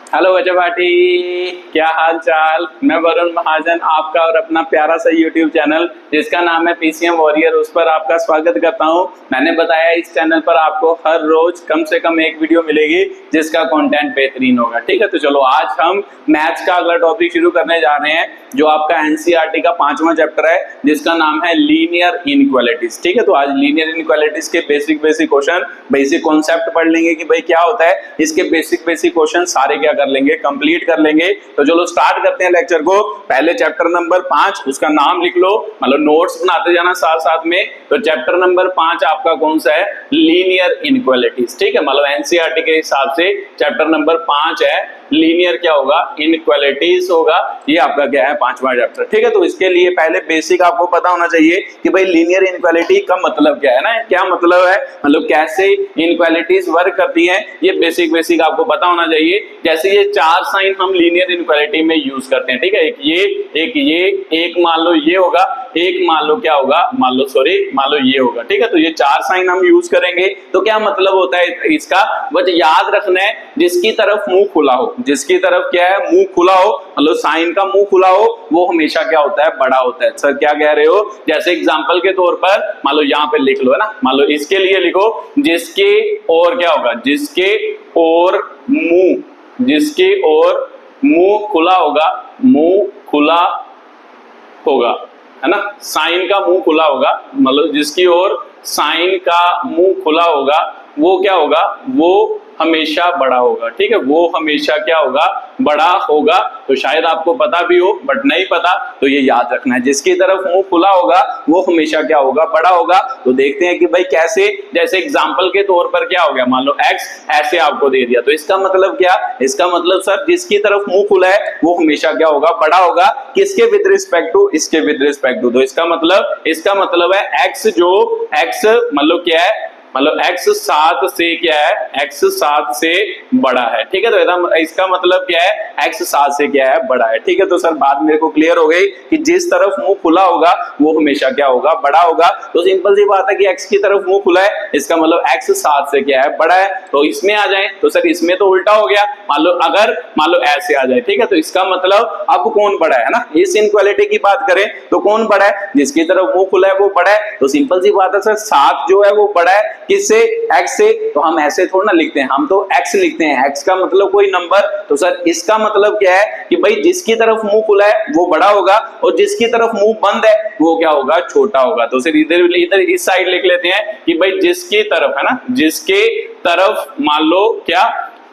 Hello बच्चा भाटी, क्या हाल चाल। मैं वरुण महाजन आपका और अपना प्यारा सा यूट्यूब चैनल जिसका नाम है पीसीएम वॉरियर, उस पर आपका स्वागत करता हूं। मैंने बताया इस चैनल पर आपको हर रोज कम से कम एक वीडियो मिलेगी जिसका कंटेंट बेहतरीन होगा। ठीक है, तो चलो आज हम मैथ्स का अगला टॉपिक शुरू करने जा रहे हैं जो आपका एनसीईआरटी का 5वां चैप्टर है जिसका नाम है लीनियर इनइक्वालिटीज। ठीक है, तो आज लीनियर इनइक्वालिटीज के बेसिक क्वेश्चन, बेसिक कॉन्सेप्ट पढ़ लेंगे कि भाई क्या होता है, इसके बेसिक क्वेश्चन सारे क्या कर लेंगे, कंप्लीट कर लेंगे। तो चलो स्टार्ट करते हैं लेक्चर को। पहले चैप्टर नंबर 5 उसका नाम लिख लो, मतलब नोट्स बनाते जाना साथ साथ में। तो चैप्टर नंबर 5 आपका कौन सा है, लीनियर इनइक्वालिटीज। ठीक है, मतलब एनसीईआरटी के हिसाब से चैप्टर नंबर 5 है, लीनियर क्या होगा, इनइक्वालिटीज होगा। ये आपका क्या है, 5वां चैप्टर। ठीक है, तो इसके लिए पहले बेसिक आपको पता होना चाहिए कि भाई लीनियर इनइक्वालिटी का मतलब क्या है ना, क्या मतलब है, मतलब कैसे इनइक्वालिटीज वर्क करती हैं, ये बेसिक आपको पता होना चाहिए। जैसे ये 4 साइन हम लीनियर इनइक्वालिटी में यूज करते हैं। ठीक है, एक ये, एक मान लो ये होगा, एक मान लो क्या होगा, मान लो ये होगा। ठीक है, तो ये 4 साइन हम यूज करेंगे। तो क्या मतलब होता है इसका, बस याद रखना है जिसकी तरफ मुंह खुला हो, जिसकी तरफ क्या है, मुंह खुला हो, मतलब साइन का मुंह खुला हो, वो हमेशा क्या होता है, बड़ा होता है। सर क्या कह रहे हो, जैसे एग्जांपल के तौर पर मान लो यहाँ पे लिख लो है ना, मान लो इसके लिए लिखो जिसके और क्या होगा, जिसके और मुंह, जिसके और मुंह खुला होगा, मुंह खुला होगा है ना, साइन का मुंह खुला होगा, मतलब जिसकी ओर साइन का मुंह खुला होगा वो क्या होगा, वो हमेशा बड़ा होगा। ठीक है, वो हमेशा क्या होगा, बड़ा होगा। तो शायद आपको पता भी हो बट नहीं पता, तो ये याद रखना है, जिसकी तरफ मुंह खुला होगा वो हमेशा क्या होगा, बड़ा होगा। तो देखते हैं कि भाई कैसे, जैसे एग्जांपल के तौर पर क्या हो गया, मान लो x ऐसे आपको दे दिया, तो इसका मतलब क्या, इसका मतलब सर जिसकी तरफ मुंह खुला है वो हमेशा क्या होगा, बड़ा होगा। किसके विद रिस्पेक्ट टू, इसके विद रिस्पेक्ट टू। तो इसका मतलब है x जो x मतलब क्या है, मतलब x 7 से क्या है, x 7 से बड़ा है। ठीक है, तो इसका मतलब क्या है, x 7 से क्या है, बड़ा है। ठीक है, तो सर बात मेरे को क्लियर हो गई कि जिस तरफ मुंह खुला होगा वो हमेशा क्या होगा, बड़ा होगा। तो सिंपल सी बात है कि x की तरफ मुंह खुला है, इसका मतलब x 7 से क्या है, बड़ा है। तो इसमें आ जाए तो सर इसमें तो उल्टा हो गया, मान लो ऐसे आ जाए। ठीक है, तो इसका मतलब अब कौन बड़ा है ना, इस इनइक्वालिटी की बात करें तो कौन बड़ा है, जिसकी तरफ मुंह खुला है वो बड़ा है। तो सिंपल सी बात है सर 7 जो है वो बड़ा है किससे, x से। तो हम ऐसे थोड़ा ना लिखते हैं, हम तो x लिखते हैं, x का मतलब कोई नंबर। तो सर इसका मतलब क्या है कि भाई जिसकी तरफ मुंह खुला है वो बड़ा होगा और जिसकी तरफ मुंह बंद है वो क्या होगा, छोटा होगा। तो सर इधर इस साइड लिख लेते हैं कि भाई जिसकी तरफ है ना, जिसके तरफ मान लो क्या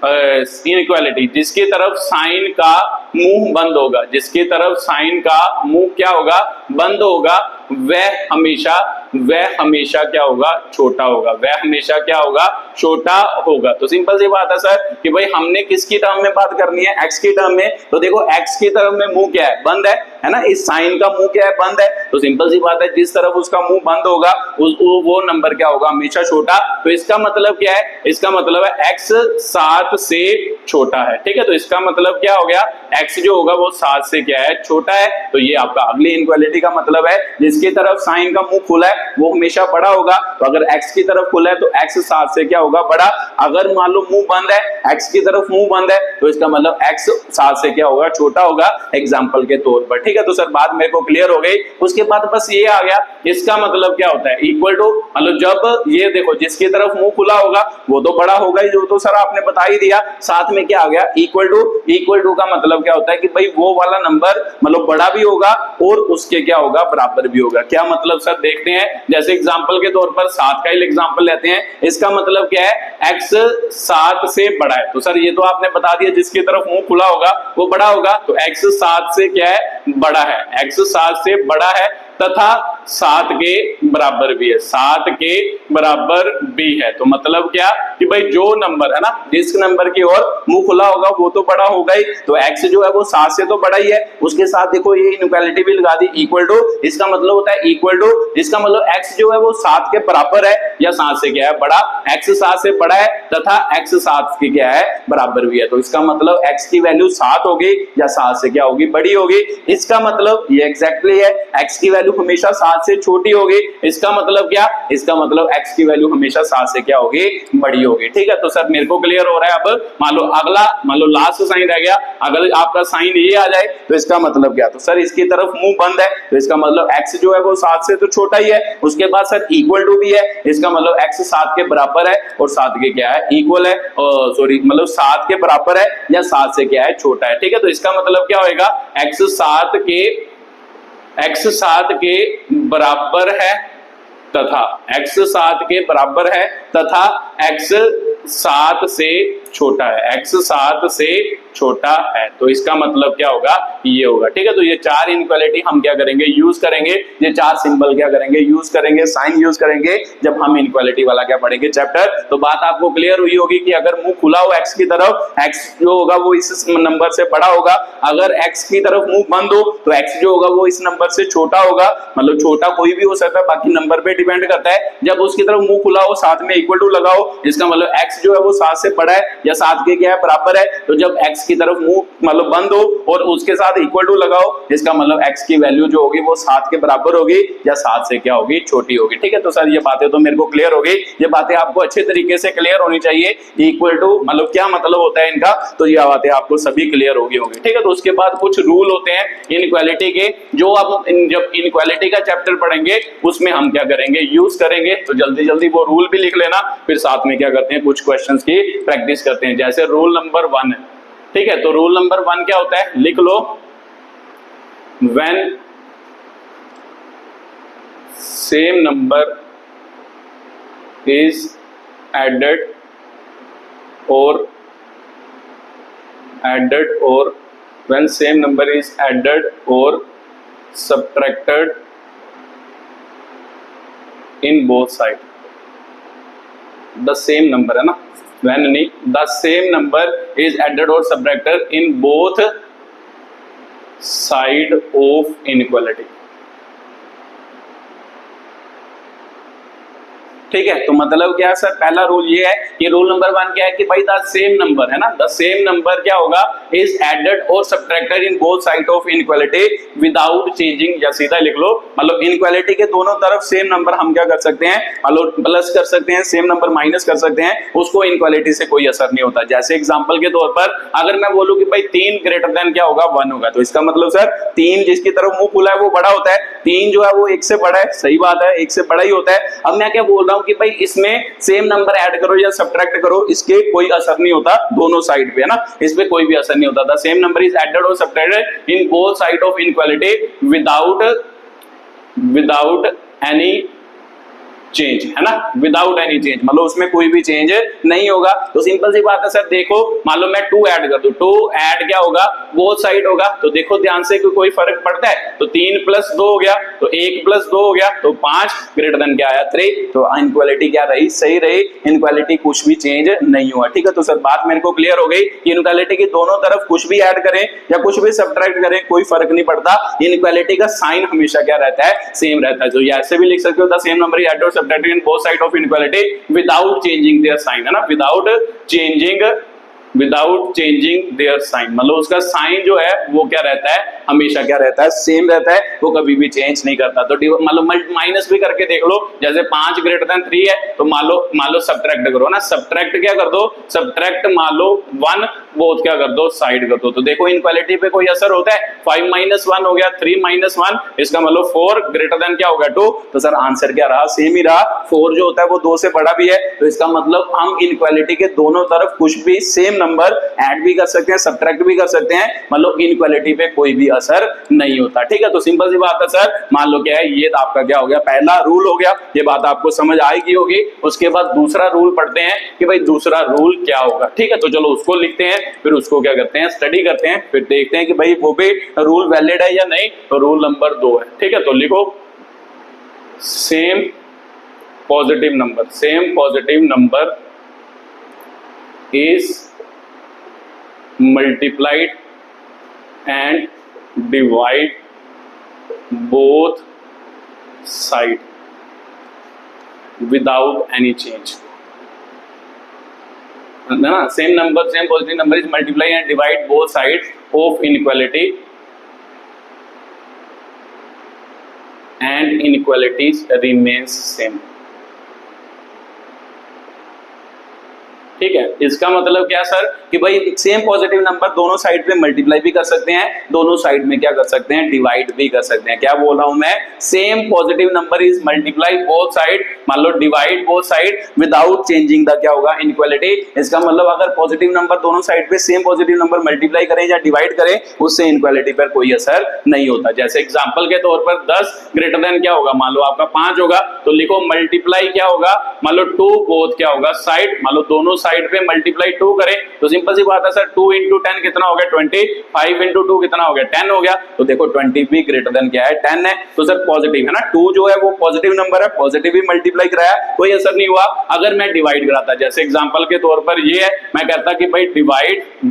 इनइक्वालिटी, जिसकी तरफ साइन का मुंह बंद होगा, जिसकी तरफ साइन का मुंह क्या होगा, बंद होगा, वह हमेशा क्या होगा, छोटा होगा, वह हमेशा क्या होगा, छोटा होगा। तो सिंपल सी बात है सर कि भाई हमने किसकी टर्म में बात करनी है, x की टर्म में। तो देखो x की तरफ में मुंह क्या है, बंद है ना, इस साइन का मुंह क्या है, बंद है। तो सिंपल सी बात है जिस तरफ उसका मुंह बंद होगा वो नंबर क्या होगा, हमेशा छोटा। तो इसका मतलब क्या है, इसका मतलब है x 7 से छोटा है। ठीक है, तो इसका मतलब क्या हो गया, x जो होगा वो 7 से क्या है, छोटा है। तो ये आपका अगली इनइक्वालिटी का मतलब है, जिसकी तरफ साइन का मुंह खुला है वो हमेशा बड़ा होगा। तो अगर x की तरफ खुला है तो x 7 से क्या होगा, बड़ा। अगर मान लो मुंह बंद है, x की तरफ मुंह बंद है, तो इसका मतलब x 7 से क्या होगा, छोटा होगा, एग्जांपल के तौर पर। ठीक है, तो सर बात मेरे को क्लियर हो गई। उसके बाद बस ये आ गया, इसका मतलब क्या होता है, इक्वल टू, मतलब जब ये देखो जिसकी तरफ मुंह खुला होगा वो तो बड़ा होगा ही, जो तो सर आपने बता ही दिया। साथ में क्या आ गया, इक्वल टू का मतलब क्या होता है कि भाई वो वाला नंबर मतलब बड़ा भी होगा और उसके क्या होगा, बराबर भी होगा। क्या मतलब सर देखते हैं, जैसे एग्जांपल के तौर पर 7 का ही एग्जांपल लेते हैं। इसका मतलब क्या है, x 7 से बड़ा है। तो सर ये तो आपने बता दिया जिसकी तरफ मुंह खुला होगा वो बड़ा होगा। तो x 7 से क्या है, बड़ा है, x 7 से बड़ा है तथा 7 के बराबर भी है, 7 के बराबर भी है। तो मतलब क्या कि भाई जो नंबर है ना, जिस नंबर की ओर मुंह खुला होगा वो तो बड़ा होगा ही। तो x जो है वो 7 से तो बड़ा ही है। उसके साथ देखो ये इनइक्वालिटी भी लगा दी, इक्वल टू, इसका मतलब होता है इक्वल टू, इसका मतलब x जो है वो 7 के बराबर है या 7 से क्या है, बड़ा। x 7 से बड़ा है तथा x 7 की क्या है, बराबर भी है। तो इसका मतलब x की वैल्यू 7 होगी या 7 से क्या होगी, बड़ी होगी। इसका मतलब ये एग्जैक्टली है, x की वैल्यू हमेशा 7 से छोटी होगी। इसका मतलब क्या, इसका मतलब x की वैल्यू हमेशा 7 से क्या होगी, बड़ी होगी। ठीक है, तो सर मेरे को क्लियर हो रहा है। अब मान लो अगला, मान लो लास्ट साइन रह गया, अगर आपका साइन ये आ जाए तो इसका मतलब क्या, तो सर इसकी तरफ मुंह बंद है, तो इसका मतलब x जो है वो 7 से तो छोटा ही है। उसके बाद सर इक्वल टू भी है, इसका मतलब x 7 के बराबर है और 7 के क्या है, इक्वल है, सॉरी मतलब 7 के बराबर है या 7 से क्या है, छोटा है। ठीक है, तो इसका मतलब क्या होएगा, x 7 के बराबर है तथा x 7 के बराबर है तथा x 7 से छोटा है, x 7 से छोटा है, तो इसका मतलब क्या होगा, ये होगा। ठीक है, तो ये 4 इनइक्वालिटी हम क्या करेंगे, यूज करेंगे, ये 4 सिंबल क्या करेंगे, यूज करेंगे, साइन यूज करेंगे जब हम इनइक्वालिटी वाला क्या पढ़ेंगे चैप्टर। तो बात आपको क्लियर हुई होगी कि अगर मुंह खुला हो x की तरफ, x जो होगा वो इस नंबर से बड़ा होगा, अगर x की तरफ मुंह बंद हो तो x जो होगा वो इस नंबर से छोटा होगा, मतलब छोटा कोई भी हो सकता है, बाकी नंबर पे डिपेंड करता है। जब उसकी तरफ मुंह खुला हो, साथ में इक्वल टू लगाओ, इसका मतलब x जो है वो 7 से बड़ा है या 7 के क्या है, बराबर है। तो जब x की तरफ मुंह मतलब बंद हो और उसके साथ इक्वल टू लगाओ, इसका मतलब x की वैल्यू जो होगी वो 7 के बराबर होगी या 7 से क्या होगी, छोटी होगी। ठीक है, तो सर ये बातें तो मेरे को क्लियर हो गई, ये बातें आपको अच्छे तरीके से क्लियर होनी चाहिए। इक्वल टू मतलब क्या मतलब होता है इनका, तो ये बातें आपको सभी क्लियर होगी होगी। ठीक है, तो उसके बाद कुछ रूल होते हैं इनइक्वालिटी के, जो आप जब इनइक्वालिटी का चैप्टर पढ़ेंगे उसमें हम क्या करेंगे, यूज करेंगे। तो जल्दी जल्दी वो रूल भी लिख लेना, फिर साथ में क्या करते हैं, कुछ क्वेश्चंस की प्रैक्टिस करते हैं। जैसे रूल नंबर 1 है, ठीक है, तो रूल नंबर 1 क्या होता है, लिख लो, when same number is added और when same number is added or subtracted in both side, the same number है ना, when नहीं, the same number is added or subtracted in both side of inequality। ठीक है, तो मतलब क्या है सर, पहला रूल ये है कि रूल नंबर 1 क्या है कि भाई द सेम नंबर है ना, द सेम नंबर क्या होगा, इज एडेड और subtracted in both side of inequality without changing, या सीधा लिख लो, मतलब इनइक्वालिटी के दोनों तरफ सेम नंबर हम क्या कर सकते हैं, मतलब प्लस कर सकते हैं, सेम नंबर माइनस कर सकते हैं, उसको इनइक्वालिटी से कोई असर नहीं होता। जैसे एग्जांपल के तौर पर अगर मैं बोलूं कि भाई 3 ग्रेटर देन क्या होगा, 1 होगा, तो इसका मतलब सर 3 जिसकी तरफ मुंह खुला है वो बड़ा होता है, 3 जो है वो 1 से बड़ा है, सही बात है, 1 से बड़ा ही होता है। अब मैं क्या बोल रहा हूं कि भाई इसमें सेम नंबर ऐड करो या सब्ट्रैक्ट करो, इसके कोई असर नहीं होता दोनों साइड पे, है ना, इस पे कोई भी असर नहीं होता। The same number is added और subtracted in both side of inequality without any change, है ना, विदाउट एनी चेंज, मतलब उसमें कोई भी चेंज नहीं होगा। तो सिंपल सी बात है सर, देखो मान लो मैं 2 ऐड कर दूं, 2 ऐड क्या होगा, बोथ साइड होगा, तो देखो ध्यान से कि कोई फर्क पड़ता है, तो 3 + 2 हो गया, तो 1 + 2 हो गया, तो 5 ग्रेटर देन क्या आया, 3, तो इनइक्वालिटी क्या रही, सही रही, इनइक्वालिटी कुछ भी चेंज नहीं हुआ। ठीक है, तो सर बात मेरे को क्लियर हो गई कि इनइक्वालिटी की दोनों तरफ कुछ भी ऐड करें या कुछ भी सब्ट्रैक्ट करें कोई फर्क नहीं पड़ता, इनइक्वालिटी का साइन हमेशा क्या रहता है, सेम रहता है। तो ये ऐसे भी लिख सकते हो, the same number is added और subtracted in both side of inequality without changing their sign, है ना, विदाउट चेंजिंग देयर साइन, मतलब उसका साइन जो है वो क्या रहता है, हमेशा क्या रहता है, सेम रहता है, वो कभी भी चेंज नहीं करता। तो मतलब माइनस भी करके देख लो, जैसे 5 ग्रेटर देन 3 है, तो मान लो सब्ट्रैक्ट करो ना, सब्ट्रैक्ट क्या कर दो, सब्ट्रैक्ट मान लो 1, बोथ क्या कर दो, साइड कर दो, तो देखो इनइक्वालिटी पे कोई असर होता है, 5 - 1 हो गया, 3 - 1, इसका मतलब 4 ग्रेटर देन क्या होगा, 2, तो सर आंसर क्या रहा, सेम ही रहा, 4 जो होता है वो 2 से बड़ा भी है, तो इसका मतलब हम इनइक्वालिटी के दोनों तरफ कुछ भी सेम नंबर ऐड भी कर सकते हैं, सब्ट्रैक्ट भी कर सकते हैं, मतलब इनइक्वालिटी पे कोई भी असर नहीं होता। ठीक है, तो सिंपल सी बात है सर, मान लो क्या है, ये आपका क्या हो गया, पहला रूल हो गया, ये बात आपको समझ आएगी होगी। उसके बाद दूसरा रूल पढ़ते हैं कि भाई दूसरा रूल क्या होगा। ठीक है, तो चलो उसको लिखते हैं, फिर उसको क्या करते हैं, स्टडी करते हैं, फिर देखते हैं कि भाई वो भी रूल वैलिड है या नहीं। तो रूल नंबर 2 है, ठीक है, तो लिखो, same positive number is multiplied and divide both side without any change, है ना, same positive number is multiply and divide both sides of inequality and inequalities remains same। ठीक है, इसका मतलब क्या सर कि भाई सेम पॉजिटिव नंबर दोनों साइड पे मल्टीप्लाई भी कर सकते हैं, दोनों साइड में क्या कर सकते हैं, डिवाइड भी कर सकते हैं। क्या बोल रहा हूं मैं, same positive number is multiply both side, मान लो divide both side without changing the क्या होगा, इनइक्वालिटी। इसका मतलब अगर पॉजिटिव नंबर दोनों साइड पे सेम पॉजिटिव नंबर मल्टीप्लाई करें या डिवाइड करें, उससे इनइक्वालिटी पर कोई असर नहीं होता। जैसे एग्जांपल के तौर पर 10 ग्रेटर देन क्या होगा, मान लो आपका 5 होगा, तो लिखो मल्टीप्लाई क्या होगा, मान लो 2 बोथ क्या होगा साइड, मान लो दोनों साइड पे मल्टीप्लाई 2 करें तो सिंपल सी बात है सर 2 into 10 कितना हो गया 20, 5 into 2 कितना हो गया 10 हो गया। तो देखो 20 भी ग्रेटर देन क्या है 10 है, तो सर पॉजिटिव है ना, 2 जो है वो पॉजिटिव नंबर है, पॉजिटिव भी मल्टीप्लाई कराया कोई असर नहीं हुआ। अगर मैं डिवाइड कराता, जैसे एग्जांपल के तौर पर ये है, मैं कहता कि भाई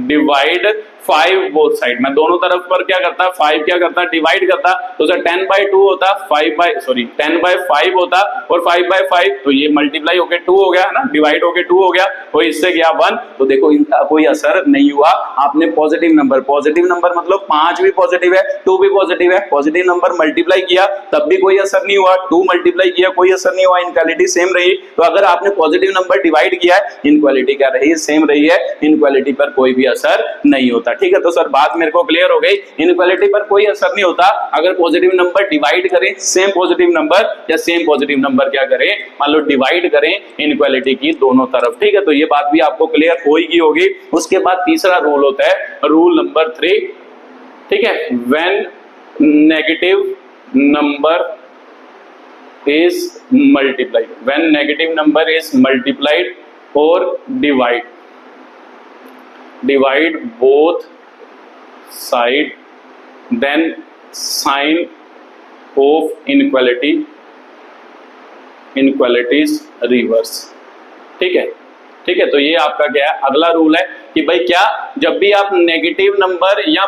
डिवाइड 5 बोथ साइड, मैं दोनों तरफ पर क्या करता 5 क्या करता डिवाइड करता, तो सर 10/2 होता 10/5 होता और 5/5, तो ये मल्टीप्लाई होके 2 हो गया ना, डिवाइड होके 2 हो गया, तो इससे गया 1। तो देखो इनका कोई असर नहीं हुआ। आपने पॉजिटिव नंबर मतलब 5 भी पॉजिटिव है, 2 भी पॉजिटिव है, पॉजिटिव नंबर मल्टीप्लाई किया तब भी कोई असर नहीं हुआ, 2 मल्टीप्लाई किया कोई असर नहीं हुआ, इनइक्वालिटी सेम रही। तो अगर आपने पॉजिटिव नंबर डिवाइड किया है, इनइक्वालिटी क्या रही, सेम रही है, इनइक्वालिटी पर कोई भी असर नहीं होता। ठीक है, तो सर बात मेरे को क्लियर हो गई, इनइक्वालिटी पर कोई असर नहीं होता अगर पॉजिटिव नंबर डिवाइड करें सेम पॉजिटिव नंबर, या सेम पॉजिटिव नंबर क्या करें, मान लो डिवाइड करें इनइक्वालिटी की दोनों तरफ। ठीक है, तो ये बात भी आपको क्लियर होगी। उसके बाद तीसरा रूल होता है रूल नंबर 3, ठीक है, when negative number is multiplied or divide both side, then sign of inequality is reverse। ठीक है, तो ये आपका क्या है, अगला रूल है कि भाई क्या, जब भी आप नेगेटिव नंबर या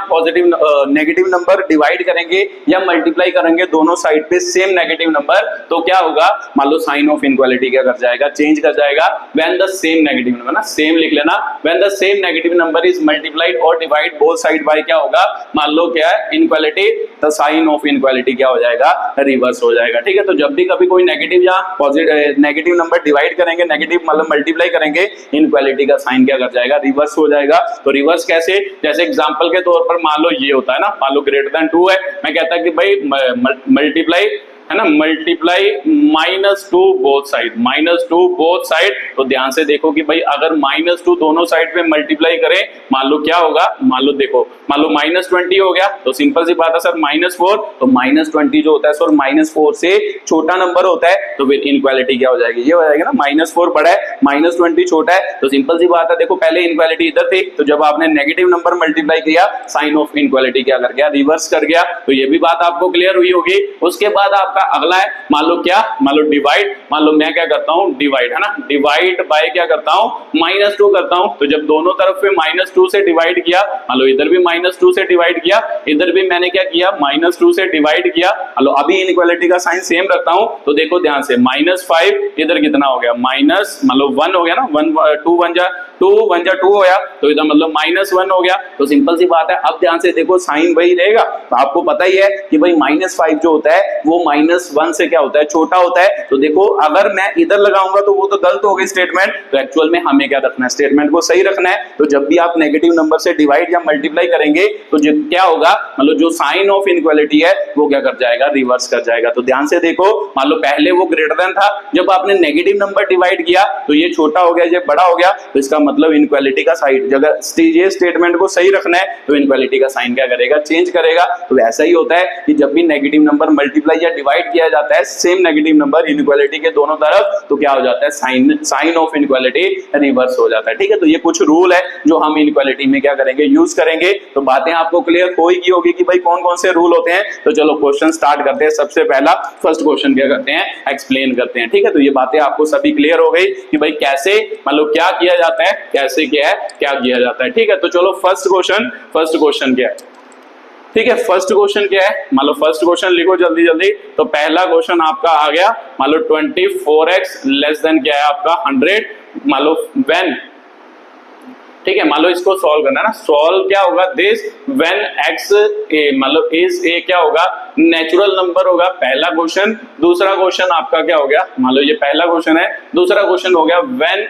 नेगेटिव नंबर डिवाइड करेंगे या मल्टीप्लाई करेंगे दोनों साइड पे सेम नेगेटिव नंबर, तो क्या होगा, मान लो साइन ऑफ इनइक्वालिटी क्या कर जाएगा, चेंज कर जाएगा। When the same negative number, ना सेम लिख लेना, when the same negative number is multiplied और डिवाइड बोथ साइड बाय क्या होगा, मान लो क्या है inequality, the sign of inequality क्या हो जाएगा, रिवर्स हो जाएगा। ठीक है, तो जब भी कभी कोई नेगेटिव या नेगेटिव नंबर डिवाइड करेंगे, नेगेटिव मतलब मल्टीप्लाई करेंगे, इनइक्वालिटी का साइन क्या कर जाएगा, रिवर्स हो जाएगा। तो रिवर्स कैसे, जैसे एग्जांपल के तौर पर मान लो ये होता है ना, मान लो ग्रेटर देन 2 है, मैं कहता कि भाई मल्टीप्लाई है ना, मल्टीप्लाई -2 बोथ साइड। तो ध्यान से देखो कि भाई अगर -2 दोनों साइड पे मल्टीप्लाई करें, मान लो क्या होगा, मान लो देखो, मान लो -20 हो गया, तो सिंपल सी बात है सर -4, तो -20 जो होता है सर -4 से छोटा नंबर होता है, तो फिर इनइक्वालिटी क्या हो जाएगी, ये हो जाएगा ना, -4 बड़ा है, -20 छोटा है, तो सिंपल सी बात है, देखो पहले इनइक्वालिटी इधर थी, तो जब आपने नेगेटिव नंबर मल्टीप्लाई किया, साइन ऑफ इनइक्वालिटी क्या कर गया, रिवर्स कर गया। तो ये भी बात आपको क्लियर हुई होगी। उसके बाद आपका अगला है, मान लो क्या, मान लो डिवाइड, मान लो मैं क्या करता हूं डिवाइड, है ना, डिवाइड बाय क्या करता हूं, -2 करता हूं। तो जब दोनों तरफ पे -2 से डिवाइड किया, मान लो इधर भी -2 से डिवाइड किया, इधर भी मैंने क्या किया, -2 से डिवाइड किया, मान लो अभी इनइक्वालिटी का साइन सेम रखता हूं, तो देखो ध्यान से -5 इधर कितना हो गया, माइनस मान लो 1 हो गया ना, 2 1 जा 2 हो गया, तो इधर मतलब -1 हो गया। तो सिंपल सी बात है, अब ध्यान से देखो साइन वही रहेगा, तो आपको पता ही है कि भाई -5 जो होता है वो -1 से क्या होता है, छोटा होता है। तो देखो अगर मैं इधर लगाऊंगा तो वो तो गलत हो गई स्टेटमेंट, तो एक्चुअल में हमें क्या रखना है, स्टेटमेंट को सही रखना है। तो जब भी आप नेगेटिव नंबर से डिवाइड या मल्टीप्लाई करेंगे, तो क्या होगा, मतलब जो साइन ऑफ इनइक्वालिटी है वो क्या कर जाएगा, रिवर्स कर जाएगा। तो ध्यान से देखो, मान लो पहले वो ग्रेटर देन था, जब आपने नेगेटिव नंबर डिवाइड किया तो ये छोटा हो गया, ये बड़ा हो गया, तो इसका मतलब इनइक्वालिटी का साइन, अगर ये स्टेटमेंट को सही रखना है तो इनइक्वालिटी का साइन क्या करेगा, चेंज करेगा। तो ऐसा ही होता है कि जब भी नेगेटिव नंबर मल्टीप्लाई या डिवाइड किया जाता है सेम नेगेटिव नंबर इनइक्वालिटी के दोनों तरफ, तो क्या हो जाता है, साइन ऑफ इनइक्वालिटी रिवर्स हो जाता है। ठीक है, तो ये कुछ रूल है जो हम इनइक्वालिटी में क्या करेंगे, यूज करेंगे। तो बातें आपको क्लियर होगी कि भाई कौन कौन से रूल होते हैं। तो चलो क्वेश्चन स्टार्ट करते हैं। सबसे पहला फर्स्ट क्वेश्चन क्या करते हैं, एक्सप्लेन करते हैं। ठीक है, तो ये बातें आपको सभी क्लियर हो गई कि भाई कैसे, मतलब क्या किया जाता है, कैसे क्या किया जाता है। ठीक है, तो चलो फर्स्ट क्वेश्चन क्या है। ठीक है, फर्स्ट क्वेश्चन क्या है, मान लो फर्स्ट क्वेश्चन लिखो जल्दी। तो पहला क्वेश्चन आपका आ गया, मान लो 24x लेस देन क्या है आपका 100, मान लो व्हेन, ठीक है, मान लो इसको सॉल्व करना है ना, सॉल्व क्या होगा, दिस व्हेन x मतलब इज ए क्या होगा, नेचुरल नंबर होगा, पहला क्वेश्चन। दूसरा क्वेश्चन आपका क्या हो गया, मान लो ये पहला क्वेश्चन है, दूसरा क्वेश्चन हो गया when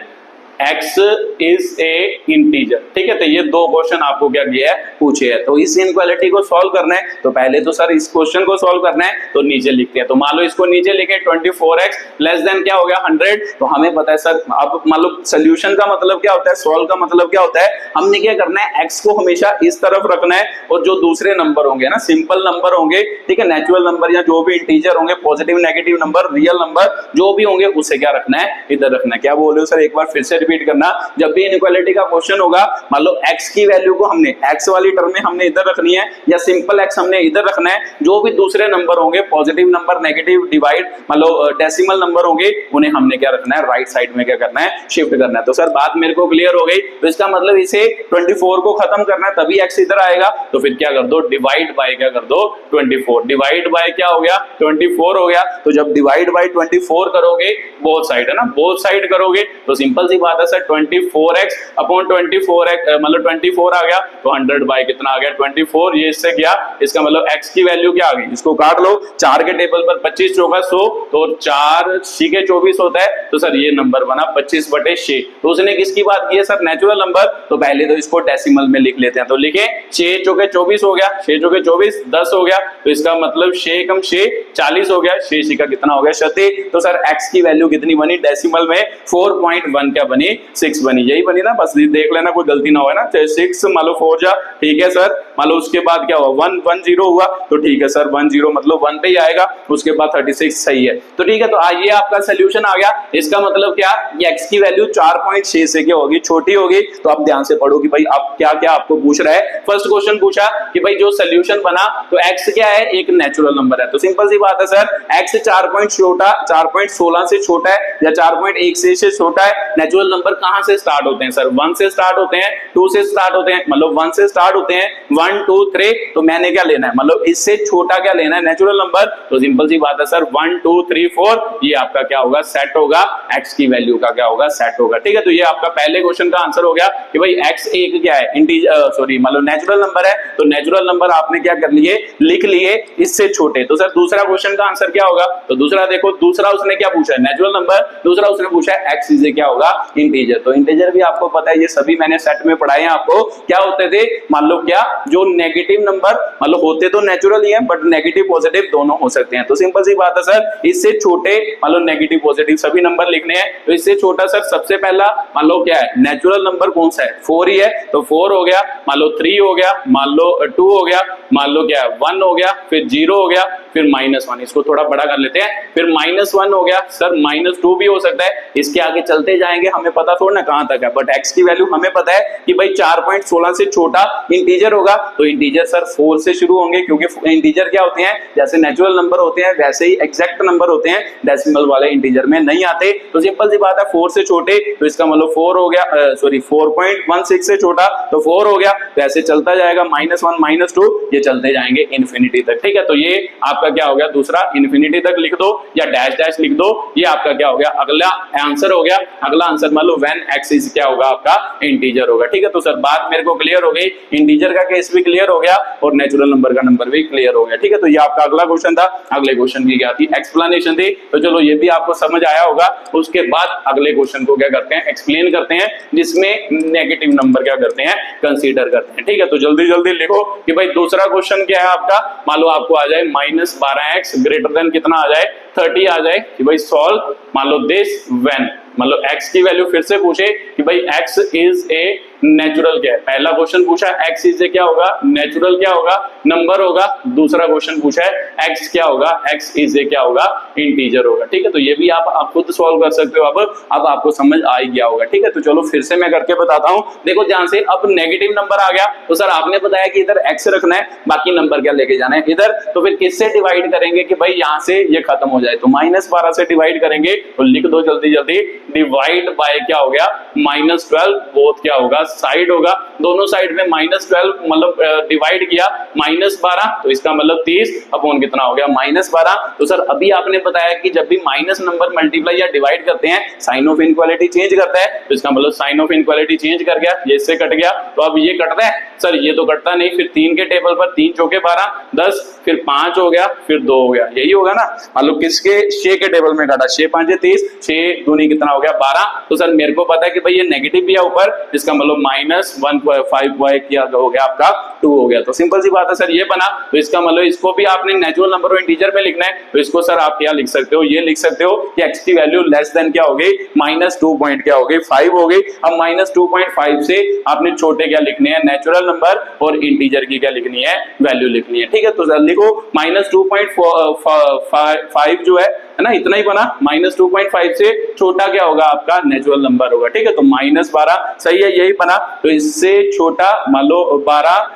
x is a integer. ठीक है, तो ये दो क्वेश्चन आपको क्या किया है, पूछे है। तो इस इनइक्वालिटी को सॉल्व करना है तो पहले तो सर इस क्वेश्चन को सॉल्व करना है, तो नीचे लिखते हैं। तो मान लो इसको नीचे लिखे 24x लेस देन क्या हो गया 100। तो हमें पता है सर, अब मान लो सोल्यूशन का मतलब क्या होता है, सॉल्व का मतलब क्या होता है, हमने क्या करना है, x को हमेशा इस तरफ रखना है और जो दूसरे नंबर होंगे ना, सिंपल नंबर होंगे, ठीक है, नेचुरल नंबर या जो भी इंटीजर होंगे, positive negative number real number जो भी होंगे, उसे क्या रखना है, इधर रखना है। क्या बोल रहे हो सर, एक बार फिर से रिपीट करना। जब भी इनइक्वालिटी का क्वेश्चन होगा, मान लो x की वैल्यू को हमने x वाली टर्म में हमने इधर रखनी है या सिंपल x हमने इधर रखना है, जो भी दूसरे नंबर होंगे, पॉजिटिव नंबर, नेगेटिव, डिवाइड, मान लो डेसिमल नंबर होंगे, उन्हें हमने क्या रखना है, राइट साइड में क्या करना है, शिफ्ट करना है। तो सर बात मेरे को क्लियर हो गई। तो इसका मतलब इसे 24 को खत्म करना है, तभी x इधर आएगा। तो फिर क्या कर दो, डिवाइड बाय क्या कर दो 24। डिवाइड बाय क्या हो गया 24 हो गया। तो जब डिवाइड बाय 24 करोगे, बोथ साइड है ना, बोथ साइड करोगे, तो सिंपल सी बात है सर, 24x अपॉन 24x मतलब 24 आ गया, तो 100 बाय कितना आ गया 24। ये इससे क्या, इसका मतलब x की वैल्यू क्या आ गई, इसको काट लो, 4 के टेबल पर 25 चौका 100, तो 4 सी के 24 होता है। तो सर ये नंबर बना 25/6। तो उसने किसकी बात की है सर, नेचुरल नंबर। तो पहले तो इसको डेसिमल में लिख लेते हैं। तो लिखे 6 चौके 24 हो गया, 6 चौके 24 10 हो गया। तो इसका मतलब 6 कम 6 40 हो गया, 6 का कितना हो गया 36। तो सर x की वैल्यू कितनी बनी डेसिमल में, 4.1 क्या बनी, 6 बनी। यही बनी ना, बस देख लेना कोई गलती ना हो ना। 6 मान लो 4 जा, ठीक है सर। मान लो उसके बाद क्या हुआ 110 हुआ, तो ठीक है सर 10 मतलब 1 पे ही आएगा, उसके बाद 36 सही है। तो ठीक है, तो ये आपका सोल्यूशन आ गया। इसका मतलब क्या, ये x की वैल्यू 4.6 से क्या होगी, छोटी होगी। तो आप ध्यान से पढ़ो कि भाई अब क्या क्या आपको पूछ रहा है। फर्स्ट क्वेश्चन पूछा कि भाई जो सोल्यूशन बना, तो x क्या है, एक नेचुरल नंबर है। तो सिंपल सी बात है सर, x 4.16 से छोटा है या 4.1 से छोटा है। नेचुरल नंबर कहां से स्टार्ट होते हैं सर, 1 से स्टार्ट होते हैं, 2 से स्टार्ट होते हैं, मतलब 1 से स्टार्ट होते हैं, 1 2 3। तो मैंने क्या लेना है, मतलब इससे छोटा क्या लेना है, नेचुरल नंबर। तो सिंपल सी बात है सर, 1 2 3 4 ये आपका क्या होगा, सेट होगा, x की वैल्यू का क्या होगा, सेट होगा। ठीक है, तो ये आपका पहले क्वेश्चन का आंसर हो गया कि भाई x एक क्या है, इंटीजर सॉरी मतलब नेचुरल नंबर है। तो नेचुरल नंबर आपने क्या कर लिए, लिख लिए इससे छोटे। तो सर दूसरा क्वेश्चन का आंसर क्या होगा, तो दूसरा देखो, दूसरा उसने क्या पूछा है, नेचुरल नंबर। दूसरा उसने पूछा है x इज क्या होगा, इंटीजर। तो इंटीजर भी आपको पता है, ये सभी मैंने सेट में पढ़ाए हैं आपको। क्या होते थे, मान लो क्या, जो नेगेटिव नंबर मतलब होते तो नेचुरल ही है, बट नेगेटिव पॉजिटिव दोनों हो सकते हैं। तो सिंपल सी बात है सर, इससे छोटे मान लो नेगेटिव पॉजिटिव सभी नंबर लिखने हैं। तो इससे छोटा सर सबसे पहला मान लो क्या है, नेचुरल नंबर कौन सा है, 4 ही है। तो 4 हो गया, मान लो 3 हो गया, मान लो 2 हो गया, मान लो क्या है 1 हो गया, फिर 0 हो गया, फिर -1। इसको थोड़ा बड़ा कर लेते हैं, फिर -1 हो गया सर, -2 भी हो सकता है। इसके आगे चलते जाएंगे, हमें पता थोड़ा ना कहां तक है, बट x की वैल्यू हमें पता है कि भाई 4.16 से छोटा इंटीजर होगा। तो इंटीजर सर 4 से शुरू होंगे, क्योंकि इंटीजर क्या होते हैं, जैसे नेचुरल नंबर होते हैं वैसे ही एग्जैक्ट नंबर होते हैं, डेसिमल वाले इंटीजर में नहीं आते। तो सिंपल सी बात है 4 से छोटे, तो इसका मतलब 4 हो गया, सॉरी 4.16 से छोटा तो 4 हो गया। तो ऐसे चलता जाएगा, -1 -2 ये चलते जाएंगे इन्फिनिटी तक। ठीक है, तो ये आपका क्या हो गया, दूसरा इन्फिनिटी तक लिख दो या डैश डैश लिख दो। ये आपका क्या हो गया, अगला आंसर हो गया। अगला आंसर मान लो व्हेन x इज क्या होगा, आपका इंटीजर होगा। ठीक है, तो सर बात मेरे को क्लियर हो गई, इंटीजर का केस भी क्लियर हो गया और नेचुरल नंबर का नंबर भी क्लियर हो गया। ठीक है, तो ये आपका अगला क्वेश्चन था। अगले क्वेश्चन की क्या थी, एक्सप्लेनेशन थी। तो चलो ये भी आपको समझ आया होगा। उसके बाद अगले क्वेश्चन को क्या करते हैं, एक्सप्लेन करते हैं, जिसमें नेगेटिव नंबर क्या करते हैं, कंसीडर करते हैं। ठीक है, तो जल्दी जल्दी लिखो कि भाई दूसरा क्वेश्चन क्या है आपका। मान लो आपको आ जाए -12x ग्रेटर देन कितना आ जाए 30 आ जाए, कि भाई सॉल्व मान लो दिस व्हेन, मतलब x की वैल्यू फिर से पूछे कि भाई x इज ए नेचुरल क्या है। पहला क्वेश्चन पूछा x इज ए क्या होगा, नेचुरल क्या होगा, नंबर होगा। दूसरा क्वेश्चन पूछा है x क्या होगा, x इज ए क्या होगा, इंटीजर होगा। ठीक है, तो ये भी आप खुद सॉल्व कर सकते हो। अब आपको समझ आ ही गया होगा। ठीक है, तो चलो फिर से मैं करके बताता हूँ। देखो ध्यान से, अब नेगेटिव नंबर आ गया, तो सर आपने बताया कि इधर x रखना है, बाकी नंबर क्या लेके जाना है इधर। तो फिर किससे डिवाइड करेंगे कि भाई यहाँ से ये खत्म हो जाए, तो -12 से डिवाइड करेंगे। तो लिख दो जल्दी जल्दी, डिवाइड बाय क्या हो गया, -12 बोथ क्या होगा, साइड होगा, दोनों साइड में -12 मतलब डिवाइड किया -12, तो इसका मतलब 30 अपॉन कितना हो गया -12। तो सर अभी आपने बताया कि जब भी माइनस नंबर मल्टीप्लाई या डिवाइड करते हैं साइन ऑफ इनइक्वालिटी चेंज करता है, तो इसका मतलब साइन ऑफ इनइक्वालिटी चेंज कर गया, ये इससे कट गया। तो अब ये कटता है सर, ये तो कटता नहीं। फिर 3 के टेबल पर 3 चौके 12 10, फिर 5 हो गया, फिर 2 हो गया, यही होगा ना। मतलब किसके 6 के टेबल में काटा, 6 5 30, 6 दूनी कितना हो गया 12। तो सर मेरे को पता है कि भाई ये नेगेटिव भी है ऊपर, इसका मतलब -1.5 किया हो गया आपका 2 हो गया। तो सिंपल सी बात है सर, ये बना। तो इसका मतलब इसको भी आपने नेचुरल नंबर और इंटीजर में लिखना है, तो इसको सर आप क्या लिख सकते हो, ये लिख सकते हो कि x की वैल्यू लेस देन क्या हो गई, -2 क्या हो गई 5 हो गई। अब -2.5 से आपने छोटे क्या लिखने हैं, नेचुरल नंबर, और इंटीजर की क्या लिखनी है, वैल्यू लिखनी है। ठीक है, तो सर लिखो -2.5 जो है ना, इतना ही बना। -2.5 से छोटा क्या होगा आपका नेचुरल नंबर होगा। ठीक है, तो -12 सही है, यही बना। तो इससे छोटा मान लो 12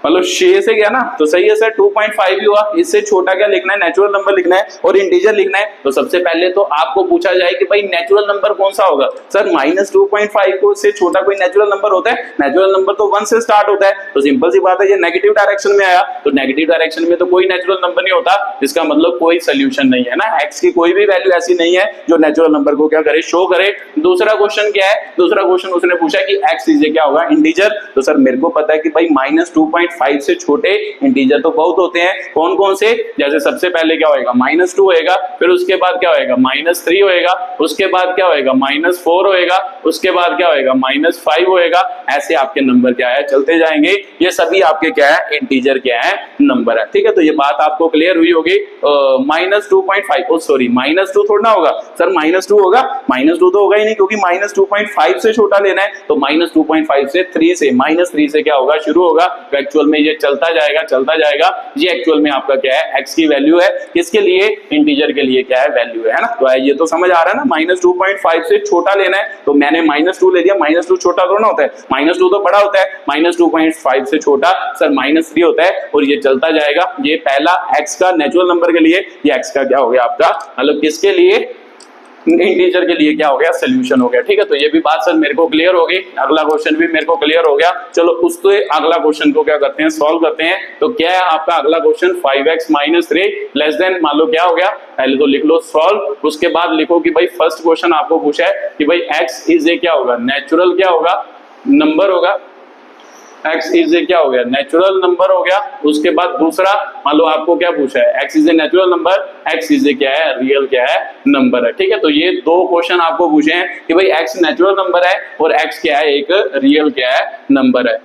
मतलब 6 से गया ना, तो सही है सर 2.5 ही हुआ। इससे छोटा क्या लिखना है, नेचुरल नंबर लिखना है और इंटीजर लिखना है। तो सबसे पहले तो आपको पूछा जाए कि भाई नेचुरल नंबर कौन सा होगा। सर -2.5 को से छोटा कोई नेचुरल नंबर होता है? नेचुरल नंबर तो 1 से स्टार्ट होता है। तो सिंपल सी बात है, ये नेगेटिव डायरेक्शन में आया, तो नेगेटिव डायरेक्शन में तो कोई नेचुरल नंबर नहीं होता, इसका मतलब कोई सोल्यूशन नहीं है ना। एक्स की कोई भी वैल्यू ऐसी नहीं है जो नेचुरल नंबर को क्या करे, शो करे। दूसरा क्वेश्चन क्या है, दूसरा क्वेश्चन उसने पूछा कि एक्स इज क्या होगा, इंटीजर। तो सर मेरे को पता है कि भाई -2.5 से छोटे इंटीजर तो बहुत होते हैं। कौन कौन से, जैसे सबसे पहले क्या होएगा, -2 होएगा, फिर उसके बाद क्या होएगा, -3 होएगा, उसके बाद क्या होएगा, -4 होएगा, उसके बाद क्या होएगा, -5 होएगा। ऐसे आपके नंबर क्या है, चलते जाएंगे। ये सभी आपके क्या है, इंटीजर क्या है, नंबर है। ठीक है, तो ये बात आपको क्लियर हुई होगी। -2.5 सॉरी -2 थोड़ा ना होगा सर, -2 होगा, -2 तो होगा ही नहीं, क्योंकि -2.5 से छोटा लेना है। तो -2.5 से 3 से -3 से क्या होगा, शुरू होगा। तो एक्चुअल में ये चलता जाएगा चलता जाएगा। ये एक्चुअल में आपका क्या है, x की वैल्यू है, किसके लिए, इंटीजर के लिए क्या है, वैल्यू है ना। तो ये तो समझ आ रहा है ना, -2.5 से छोटा लेना है, तो मैंने -2 ले लिया। -2 छोटा थोड़ा ना होता है, -2 तो बड़ा होता है। -2.5 से छोटा सर -3 होता है, और ये चलता जाएगा। ये पहला x का नेचुरल नंबर के लिए, ये x का क्या हो गया आपका, मतलब किसके लिए, इंटीजर के लिए क्या हो गया, सोल्यूशन हो गया। ठीक है, तो ये भी बात सर मेरे को क्लियर हो गई। अगला क्वेश्चन भी मेरे को क्लियर हो गया। चलो उसको अगला क्वेश्चन को क्या करते हैं, सॉल्व करते हैं। तो क्या है आपका अगला क्वेश्चन, 5x - 3 लेस देन, मान लो क्या हो गया, पहले तो लिख लो सॉल्व, उसके बाद लिखो कि भाई फर्स्ट क्वेश्चन आपको पूछा है कि भाई x इज ए क्या होगा, नेचुरल क्या होगा, नंबर होगा। x इज ए क्या हो गया, नेचुरल नंबर हो गया। उसके बाद दूसरा मान लो आपको क्या पूछा है, x is a natural number, x is a क्या है, रियल क्या है, नंबर है। ठीक है, तो ये दो क्वेश्चन आपको पूछे हैं कि भाई x नेचुरल नंबर है और x क्या है, एक रियल क्या है, नंबर है।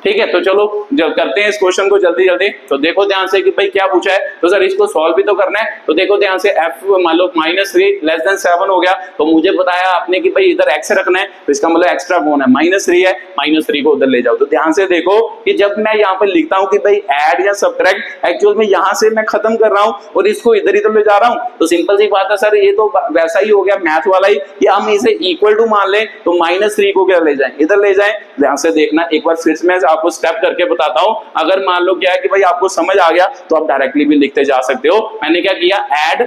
ठीक है, तो चलो जब करते हैं इस क्वेश्चन को जल्दी जल्दी। तो देखो ध्यान से कि भाई क्या पूछा है, तो सर इसको सॉल्व भी तो करना है। तो देखो ध्यान से, f मान लो -3 लेस देन 7 हो गया। तो मुझे बताया आपने कि भाई इधर x रखना है, तो इसका मतलब एक्स्ट्रा कौन है, -3 है, -3 को उधर ले जाओ। तो ध्यान से देखो कि जब मैं यहाँ पे लिखता हूँ कि भाई ऐड या सबट्रैक्ट, एक्चुअल में यहाँ से मैं खत्म कर रहा हूँ और इसको इधर इधर ले जा रहा हूँ। तो सिंपल सी बात है सर, ये तो वैसा ही हो गया मैथ वाला ही, कि हम इसे इक्वल टू मान लें, तो -3 को क्या ले जाए, इधर ले जाए। ध्यान से देखना, एक बार फिर मैं आपको स्टेप करके बताता हूं। अगर मान लो क्या है कि भाई आपको समझ आ गया, तो आप डायरेक्टली भी लिखते जा सकते हो। मैंने क्या किया, ऐड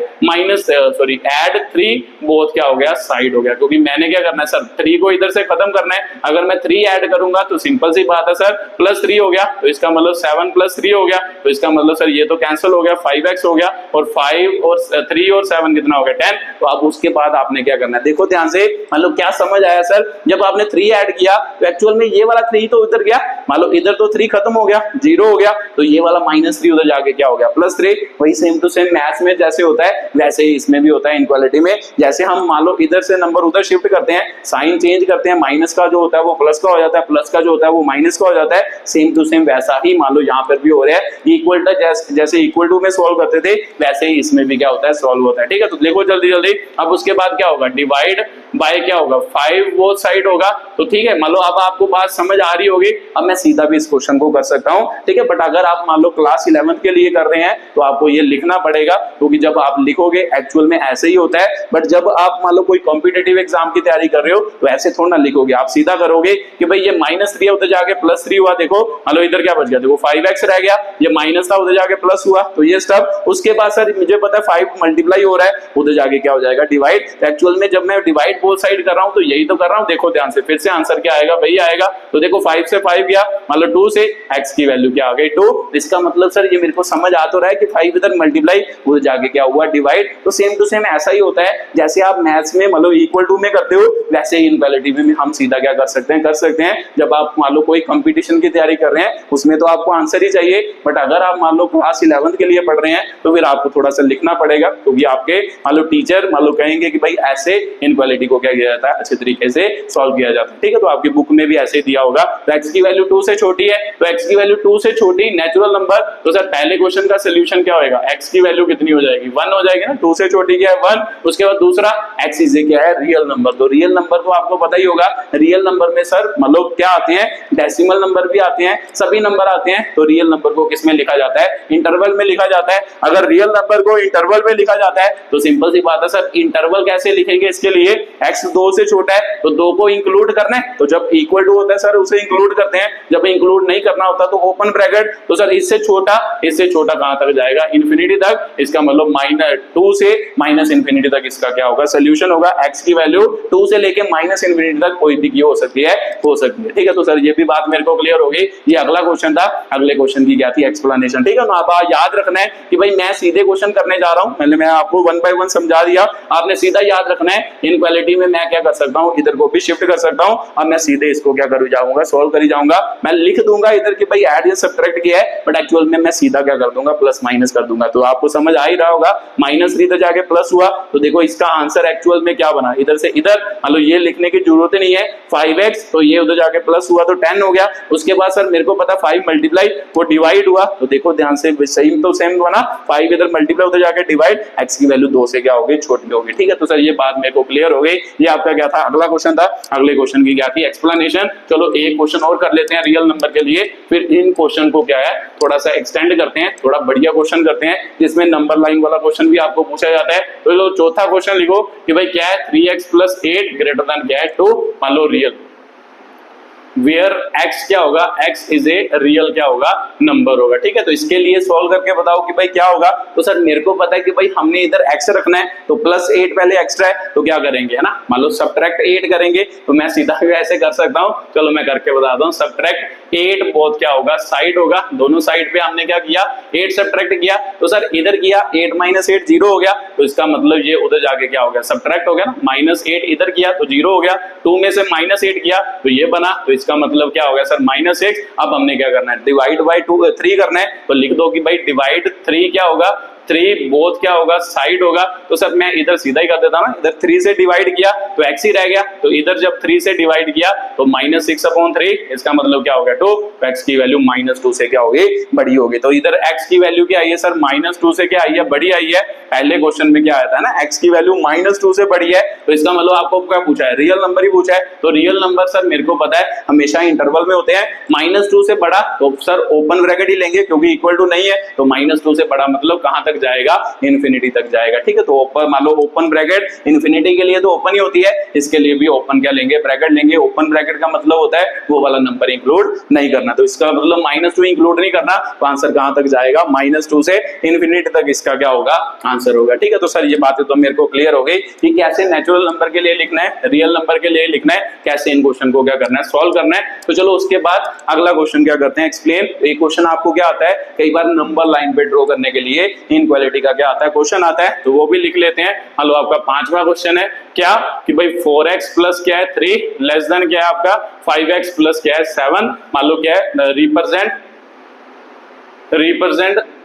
3 बोथ क्या हो गया, साइड हो गया, क्योंकि मैंने क्या करना है सर, 3 को इधर से खत्म करना है। अगर मैं 3 ऐड करूंगा तो सिंपल सी बात है सर, +3 हो गया, तो इसका मतलब 7 + 3 हो गया। तो इसका मतलब सर ये तो कैंसिल हो गया, 5x हो गया, और 5 और 3 और 7 कितना हो गया, 10। तो अब उसके बाद आपने क्या करना है, देखो ध्यान से, मतलब क्या समझ आया सर, जब आपने 3 ऐड किया तो एक्चुअल में ये वाला 3 तो उधर गया, मान लो इधर तो 3 खत्म हो गया, 0 हो गया, तो ये वाला -3 उधर जाके क्या हो गया, +3। वही सेम टू सेम मैथ्स में जैसे होता है वैसे ही इसमें भी होता है इनइक्वालिटी में। जैसे हम मान लो इधर से नंबर उधर शिफ्ट करते हैं, साइन चेंज करते हैं, माइनस का जो होता है वो प्लस का हो जाता है, प्लस का जो होता है वो माइनस का हो जाता है। सेम टू सेम वैसा ही मान लो यहाँ पर भी हो रहा है, इक्वल टू जैसे इक्वल टू में सॉल्व करते थे वैसे ही इसमें भी क्या होता है, सॉल्व होता है। ठीक है, तो देखो जल्दी जल्दी। अब उसके बाद क्या होगा, डिवाइड बाय क्या होगा, 5 वो साइड होगा। तो ठीक है, मान लो अब आपको बात समझ आ रही होगी। अब मैं सीधा भी इस क्वेश्चन को कर सकता हूं, ठीक है। बट अगर आप मान लो क्लास 11 के लिए कर रहे हैं तो आपको ये लिखना पड़ेगा, क्योंकि जब आप लिखोगे एक्चुअल में ऐसे ही होता है। बट जब आप मान लो कोई कॉम्पिटेटिव एग्जाम की तैयारी कर रहे हो तो ऐसे थोड़ा ना लिखोगे, आप सीधा करोगे कि भाई ये -3 उधर जाके +3 हुआ, देखो मान लो इधर क्या बच गया, देखो 5x रह गया, ये माइनस था उधर जाके प्लस हुआ, तो ये स्टेप। उसके बाद सर मुझे पता है 5 मल्टीप्लाई हो रहा है, उधर जाके क्या हो जाएगा, डिवाइड। एक्चुअल में जब मैं डिवाइड बोथ साइड कर रहा हूं तो यही तो कर रहा हूं, देखो ध्यान से, फिर से आंसर क्या आएगा, वही आएगा। तो देखो 5 से 5 गया, मान लो 2 से x की वैल्यू क्या आ गई 2। इसका मतलब सर ये मेरे को समझ आ तो रहा है कि 5 इधर मल्टीप्लाई, उधर जाके क्या हुआ, डिवाइड। तो सेम टू सेम ऐसा ही होता है जैसे आप मैथ्स में मतलब इक्वल टू में करते हो, वैसे ही इनक्वालिटी में हम सीधा क्या कर सकते हैं। जब आप मान लो कोई कंपटीशन की तैयारी कर रहे हैं उसमें तो आपको आंसर ही चाहिए, बट अगर आप मान लो क्लास 11 के लिए पढ़ रहे हैं तो फिर आपको थोड़ा सा लिखना पड़ेगा, क्योंकि आपके मान लो टीचर मान लो कहेंगे कि भाई ऐसे इनक्वालिटी को क्या किया जाता है, अच्छे तरीके से सॉल्व किया जाता है, ठीक है। तो आपकी बुक में भी ऐसे दिया होगा। तो x की वैल्यू 2 से छोटी है, तो x की वैल्यू 2 से छोटी नेचुरल नंबर, तो सर पहले क्वेश्चन का सोल्यूशन क्या होगा, x की वैल्यू कितनी हो जाएगी, 1 हो जाएगी ना, 2 से छोटी क्या है 1। उसके बाद दूसरा x इज क्या है, रियल नंबर। तो रियल नंबर तो आपको पता ही होगा, रियल नंबर में सर मतलब क्या आते हैं, डेसिमल नंबर भी आते हैं, सभी नंबर आते हैं। तो रियल नंबर को किसमें लिखा जाता है, इंटरवल में लिखा जाता है। अगर रियल नंबर को इंटरवल में लिखा जाता है तो सिंपल सी बात है सर, इंटरवल कैसे लिखेंगे, इसके लिए x 2 से छोटा है तो 2 को इंक्लूड करना है, तो जब इक्वल टू होता है सर उसे इंक्लूड करते हैं, जब इंक्लूड नहीं करना होता तो ओपन ब्रैकेट। तो सर इससे छोटा कहां तक जाएगा, इन्फिनिटी तक। इसका मतलब -2 से -इन्फिनिटी तक इसका क्या होगा, सोल्यूशन होगा। x की वैल्यू 2 से लेके -इन्फिनिटी तक कोई भी हो सकती है, ठीक है। तो सर ये भी बात मेरे को क्लियर हो गई। ये अगला क्वेश्चन था, अगले क्वेश्चन की क्या थी, एक्सप्लेनेशन, ठीक है। ना आप याद रखना है कि भाई मैं सीधे क्वेश्चन करने जा रहा हूं, पहले मैं आपको 1 बाय 1 समझा दिया, आपने सीधा याद रखना है। इनक्वालिटी में मैं क्या कर सकता हूं, इधर को भी शिफ्ट कर सकता हूं और मैं सीधे इसको क्या कर जाऊंगा, सोल्व कर जाऊंगा। मैं लिख दूंगा इधर कि भाई ऐड या सब्ट्रैक्ट किया है, बट एक्चुअल में मैं सीधा क्या कर दूंगा, प्लस माइनस कर दूंगा। तो आपको समझ आ ही रहा होगा, -3 तो जाके प्लस हुआ, तो देखो इसका आंसर एक्चुअल में क्या बना, इधर से इधर, मतलब ये लिखने की जरूरत नहीं है, 5x, तो ये उधर जाके प्लस हुआ तो 10 हो गया। उसके बाद सर मेरे को पता 5 मल्टीप्लाई वो डिवाइड हुआ, तो देखो ध्यान से सेम तो सेम बना, 5 इधर मल्टीप्लाई उधर जाके डिवाइड, x की वैल्यू 2 से क्या होगी, छोटी होगी, ठीक है। तो सर ये बात मेरे को क्लियर हो गई। ये आपका क्या था, अगला क्वेश्चन था। अगले क्वेश्चन की क्या थी, एक्सप्लेनेशन। चलो एक क्वेश्चन और कर लेते हैं रियल नंबर के लिए, फिर इन क्वेश्चन को क्या है थोड़ा सा एक्सटेंड करते हैं, थोड़ा बढ़िया क्वेश्चन करते हैं जिसमें नंबर लाइन वाला क्वेश्चन भी आपको पूछा जाता है। तो चौथा क्वेश्चन लिखो कि भाई क्या है, 3x + 8 ग्रेटर देन क्या है 2, मान लो रियल, वेयर x क्या होगा, x इज ए रियल क्या होगा, नंबर होगा, ठीक है। तो इसके लिए सॉल्व करके बताओ कि भाई क्या होगा। तो सर मेरे को पता है कि भाई हमने इधर x रखना है, तो +8 पहले एक्स्ट्रा है, तो क्या करेंगे है ना, मान लो सब्ट्रैक्ट 8 करेंगे। तो मैं सीधा ऐसे कर सकता हूं, चलो मैं करके बताता हूं। सब्ट्रैक्ट 8 बहुत क्या होगा, साइड होगा, दोनों साइड पे हमने क्या किया, 8 सब्ट्रैक्ट किया। तो सर इधर किया 8 - 8 0 हो गया, तो इसका मतलब ये उधर जाके क्या हो गया, सब्ट्रैक्ट हो गया ना, -8 इधर किया तो 0 हो गया, 2 में से -8 किया तो ये बना, तो इसका मतलब क्या हो गया सर -6। अब हमने क्या करना है, डिवाइड बाय 3 करना है, तो लिख दो कि भाई डिवाइड 3 क्या होगा, 3 बोथ क्या होगा, साइड होगा। तो सर मैं इधर सीधा ही कर देता ना, इधर 3 से डिवाइड किया तो x ही रह गया, तो इधर जब 3 से डिवाइड किया तो -6/3, इसका मतलब क्या हो गया 2, तो x की वैल्यू -2 से क्या होगी, बड़ी होगी। तो इधर x की वैल्यू क्या आई है सर, -2 से क्या आई है, बड़ी आई है। पहले क्वेश्चन में क्या आया था ना, x की वैल्यू -2 से बड़ी है, तो इसका मतलब आपको क्या पूछा है, रियल नंबर ही पूछा है। तो रियल नंबर सर मेरे को पता है हमेशा इंटरवल में होते हैं, -2 से बड़ा तो सर ओपन ब्रैकेट ही लेंगे, क्योंकि इक्वल टू नहीं है, तो -2 से बड़ा मतलब कहां तक जाएगा, इन्फिनिटी तक जाएगा, ठीक है। तो ओपन मान लो ओपन ब्रैकेट इन्फिनिटी के लिए तो ओपन ही होती है, इसके लिए भी ओपन क्या लेंगे, ब्रैकेट लेंगे। ओपन ब्रैकेट का मतलब होता है वो वाला नंबर इंक्लूड नहीं करना, तो इसका मतलब -2 इंक्लूड नहीं करना, तो आंसर कहां तक जाएगा, -2 से इन्फिनिटी तक इसका क्या होगा, आंसर होगा, ठीक है। तो सर ये बातें तो मेरे को क्लियर हो गई कि कैसे नेचुरल नंबर के लिए लिखना है, रियल नंबर के लिए लिखना है, कैसे इन क्वेश्चन को क्या करना है, सॉल्व करना है। तो चलो उसके बाद अगला क्वेश्चन क्या करते हैं, एक्सप्लेन। एक क्वेश्चन आपको क्या आता है, कई बार नंबर लाइन पे ड्रॉ करने के लिए इनक्वालिटी का क्या आता है, क्वेश्चन आता है, तो वो भी लिख लेते हैं। हेलो आपका 5वां क्वेश्चन है क्या कि भाई 4x प्लस क्या है 3 लेस देन क्या है आपका 5x प्लस क्या है 7, मान लो क्या है, रिप्रेजेंट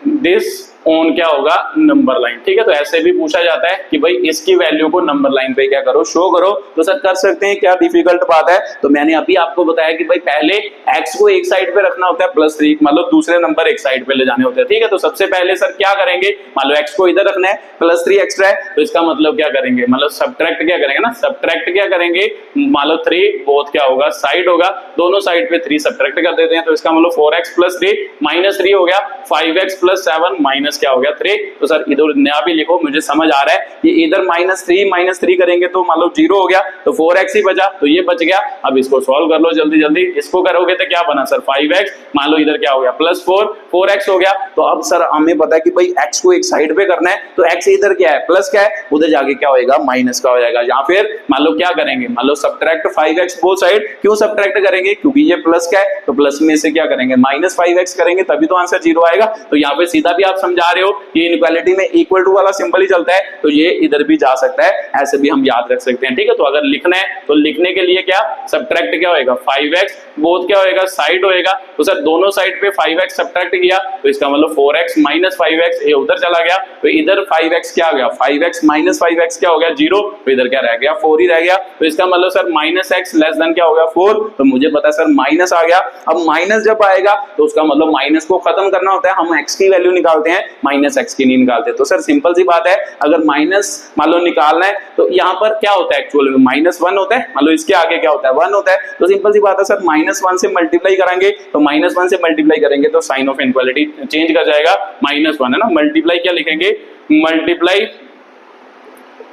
दिस ऑन क्या होगा, नंबर लाइन। ठीक है, तो ऐसे भी पूछा जाता है कि भाई इसकी वैल्यू को नंबर लाइन पे क्या करो, शो करो। तो सर कर सकते हैं, क्या डिफिकल्ट बात है। तो मैंने अभी आपको बताया कि भाई पहले x को एक साइड पे रखना होता है +3, मतलब दूसरे नंबर एक साइड पे ले जाने होते हैं। ठीक है, तो सबसे पहले सर क्या करेंगे, मान लो x को इधर रखना है, +3 एक्स्ट्रा है, तो इसका मतलब क्या करेंगे, मतलब सब्ट्रैक्ट क्या करेंगे ना, सब्ट्रैक्ट क्या करेंगे, मान लो 3 बोथ क्या होगा, साइड होगा, दोनों साइड पे 3 सब्ट्रैक्ट कर देते हैं, तो इसका मतलब 4x + 3 -3 हो गया, 5x + 7 माइनस क्या हो गया 3। तो सर इधर नया भी लिखो, मुझे समझ आ रहा है कि इधर -3 करेंगे तो मान लो 0 हो गया, तो 4x ही बचा, तो ये बच गया। अब इसको सॉल्व कर लो जल्दी जल्दी, इसको करोगे तो क्या बना सर 5x, मान लो इधर क्या हो गया +4, 4x हो गया। तो अब सर हमें पता है कि भाई x को एक साइड पे करना है, तो x इधर क्या है, प्लस क्या है, उधर जाके क्या होएगा, माइनस का हो जाएगा। या फिर मान लो क्या करेंगे, मान लो सब्ट्रैक्ट 5x बोथ साइड, क्यों सब्ट्रैक्ट करेंगे, क्योंकि ये प्लस क्या है, तो प्लस में से क्या करेंगे, -5x करेंगे, तभी तो आंसर 0 आएगा। तो यहाँ पे सीधा भी आप समझा रहे हो कि इनइक्वालिटी में इक्वल टू वाला सिंबल ही चलता है, तो ये इधर भी जा सकता है, ऐसे भी हम याद रख सकते हैं। ठीक है, तो अगर लिखना है तो लिखने के लिए क्या, सब्ट्रैक्ट क्या होएगा 5x, बोथ क्या होएगा, साइड होएगा, तो सर दोनों साइड पे 5x सब्ट्रैक्ट किया, तो इसका मतलब 4x - 5x, ये उधर चला गया, तो इधर 5x क्या हो गया, 5x - 5x क्या हो गया 0, तो इधर क्या रह गया 4 ही रह गया। तो इसका मतलब सर -x < क्या हो गया 4, तो मुझे पता है सर माइनस आ गया। अब माइनस जब आएगा तो उसका मतलब माइनस को खत्म करना होता है, हम x की वैल्यू निकालते हैं, -x की नहीं निकालते। तो सर सिंपल सी बात है, अगर माइनस मान लो निकालना है तो यहाँ पर क्या होता है, एक्चुअली में -1 होता है, मान लो इसके आगे क्या होता है 1 होता है, तो सिंपल सी बात है सर -1 से मल्टीप्लाई करेंगे, तो -1 से मल्टीप्लाई करेंगे तो साइन ऑफ इनइक्वालिटी चेंज कर जाएगा, -1 है ना, मल्टीप्लाई क्या लिखेंगे, मल्टीप्लाई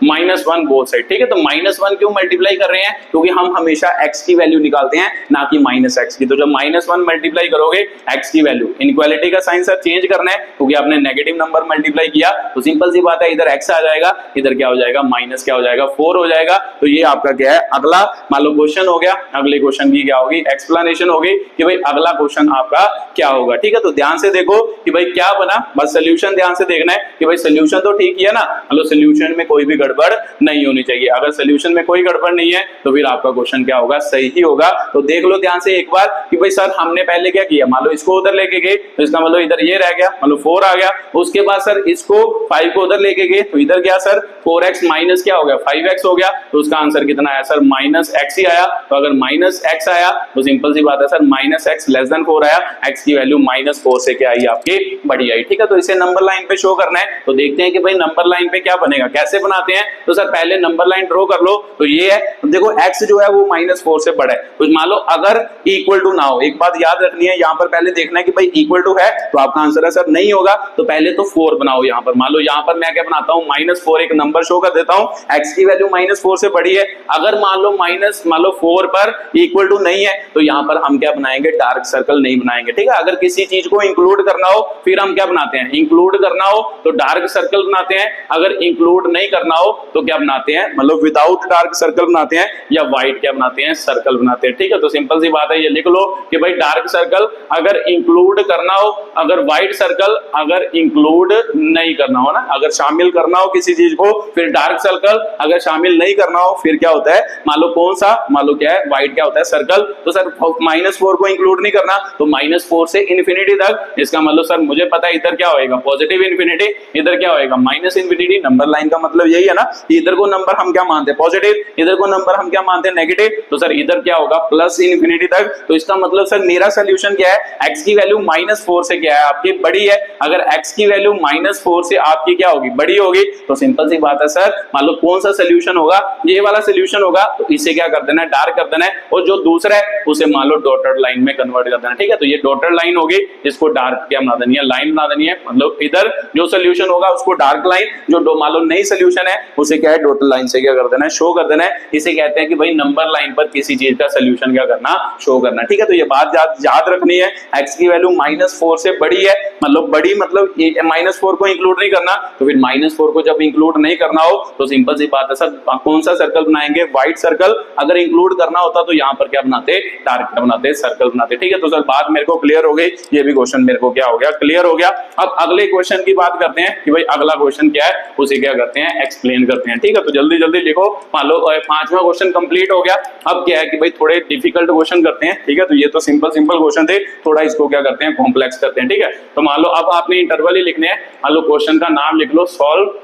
-1 बोथ साइड। ठीक है, तो -1 क्यों मल्टीप्लाई कर रहे हैं, क्योंकि हम हमेशा x की वैल्यू निकालते हैं, ना कि -x की। तो जब -1 मल्टीप्लाई करोगे x की वैल्यू, इनइक्वालिटी का साइन सर चेंज करना है, क्योंकि आपने नेगेटिव नंबर मल्टीप्लाई किया, तो सिंपल सी बात है इधर x आ जाएगा, इधर क्या हो जाएगा, माइनस क्या हो जाएगा 4 हो जाएगा। तो ये आपका क्या है, अगला मान लो क्वेश्चन हो गया। अगले क्वेश्चन की क्या होगी, एक्सप्लेनेशन होगी कि भाई अगला क्वेश्चन आपका क्या होगा। ठीक है, तो ध्यान से देखो कि भाई क्या बना, बस सोल्यूशन ध्यान से देखना है कि भाई सोल्यूशन तो ठीक ही है ना, मतलब सोल्यूशन में कोई भी गड़बड़ नहीं होनी चाहिए। अगर सोल्यूशन में कोई गड़बड़ नहीं है तो फिर आपका क्वेश्चन क्या होगा, सही ही होगा। तो देख लो ध्यान से एक बार कि भाई सर हमने पहले क्या किया, मान लो इसको उधर लेके गए, तो इसका मतलब इधर ये रह गया, मान लो 4 आ गया। उसके बाद सर इसको 5 को उधर लेके गए, तो इधर गया सर 4x माइनस क्या हो गया 5x हो गया, तो उसका आंसर कितना आया सर -x ही आया। तो अगर -x आया तो सिंपल सी बात है सर -x < 4 आया, x की वैल्यू -4 से क्या आई आपकी, बड़ी आई। ठीक है, तो इसे नंबर लाइन पे शो करना है, तो देखते हैं कि भाई नंबर लाइन पे क्या बनेगा, कैसे बनाते हैं। तो सर पहले नंबर लाइन ड्रॉ कर लो, तो ये है, देखो x जो है वो -4 से बड़ा है, तो मान लो अगर इक्वल टू ना हो, एक बात याद रखनी है, यहाँ पर पहले देखना है कि भाई इक्वल टू है, तो आपका आंसर है सर नहीं होगा, तो पहले तो 4 बनाओ। यहाँ पर मान लो, यहाँ पर मैं क्या बनाता हूँ, -4 एक नंबर शो कर देता हूँ, x की वैल्यू -4 से बड़ी है। अगर मान लो 4 पर इक्वल टू नहीं है, तो यहाँ पर हम क्या बनाएंगे, डार्क सर्कल नहीं बनाएंगे। ठीक है, अगर किसी चीज को इंक्लूड करना हो फिर हम क्या बनाते हैं, इंक्लूड करना हो तो डार्क सर्कल बनाते हैं, अगर इंक्लूड नहीं करना हो तो क्या बनाते हैं, मतलब विदाउट डार्क सर्कल बनाते हैं, या व्हाइट क्या बनाते हैं, सर्कल बनाते हैं। ठीक है, तो सिंपल सी बात है, ये लिख लो कि भाई डार्क सर्कल अगर इंक्लूड करना हो, अगर व्हाइट सर्कल अगर इंक्लूड नहीं करना हो ना, अगर शामिल करना हो किसी चीज को, फिर डार्क सर्कल, अगर शामिल नहीं करना हो फिर क्या होता है, मान लो कौन सा, मान लो क्या है, व्हाइट क्या होता है, सर्कल। तो सर -4 को इंक्लूड नहीं करना, तो -4 से इन्फिनिटी तक, इसका मतलब सर मुझे पता है इधर क्या होएगा, पॉजिटिव इन्फिनिटी, इधर क्या होएगा -इन्फिनिटी। नंबर लाइन का मतलब यही है ना, इधर को नंबर हम क्या मानते हैं, पॉजिटिव, इधर को नंबर हम क्या मानते हैं, नेगेटिव। तो सर इधर क्या होगा, +इन्फिनिटी तक। तो इसका मतलब सर मेरा सोल्यूशन क्या है, x की वैल्यू -4 से क्या है आपकी, बड़ी है। अगर x की वैल्यू -4 से आपकी क्या होगी, बड़ी होगी, तो सिंपल सी बात है सर, मान लो कौन सा सोल्यूशन होगा, ये वाला सोल्यूशन होगा, तो इसे क्या कर देना है, डार्क कर देना है, और जो दूसरा है उसे मान लो डॉटेड लाइन में कन्वर्ट कर देना। ठीक है, तो ये डॉटेड लाइन होगी, इसको डार्क क्या बना देनी है, लाइन बना देनी है, मतलब इधर जो सोल्यूशन होगा उसको डार्क लाइन, जो मान लो नई सोल्यूशन है उसे क्या है, डॉटेड लाइन से क्या कर देना है, शो कर देना है। इसे कहते हैं कि भाई नंबर लाइन पर किसी चीज का सोल्यूशन क्या करना, शो करना। ठीक है, तो ये बात याद रखनी है, x की वैल्यू -4 से बड़ी है, मतलब बड़ी मतलब -4 को इंक्लूड नहीं करना, तो फिर -4 को जब इंक्लूड नहीं करना हो तो सिंपल सी बात है सर, कौन सा सर्कल बनाएंगे, व्हाइट सर्कल। अगर इंक्लूड करना होता तो यहाँ पर क्या बनाते, डार्क क्या बनाते, सर्कल बनाते। ठीक है, तो सर बात मेरे को क्लियर हो गई, ये भी क्वेश्चन मेरे को क्या हो गया, क्लियर हो गया। अब अगले क्वेश्चन की बात करते हैं कि भाई अगला क्वेश्चन क्या है, उसे क्या करते हैं, एक्सप्लेन एक्सप्लेन करते हैं। ठीक है, तो जल्दी जल्दी लिखो। मान लो 5वां क्वेश्चन कंप्लीट हो गया। अब क्या है कि भाई थोड़े डिफिकल्ट क्वेश्चन करते हैं। ठीक है, तो ये तो सिंपल सिंपल क्वेश्चन थे, थोड़ा इसको क्या करते हैं, कॉम्प्लेक्स करते हैं। ठीक है, तो मान लो अब आपने इंटरवल ही लिखने हैं। मान लो क्वेश्चन का नाम लिख लो, solve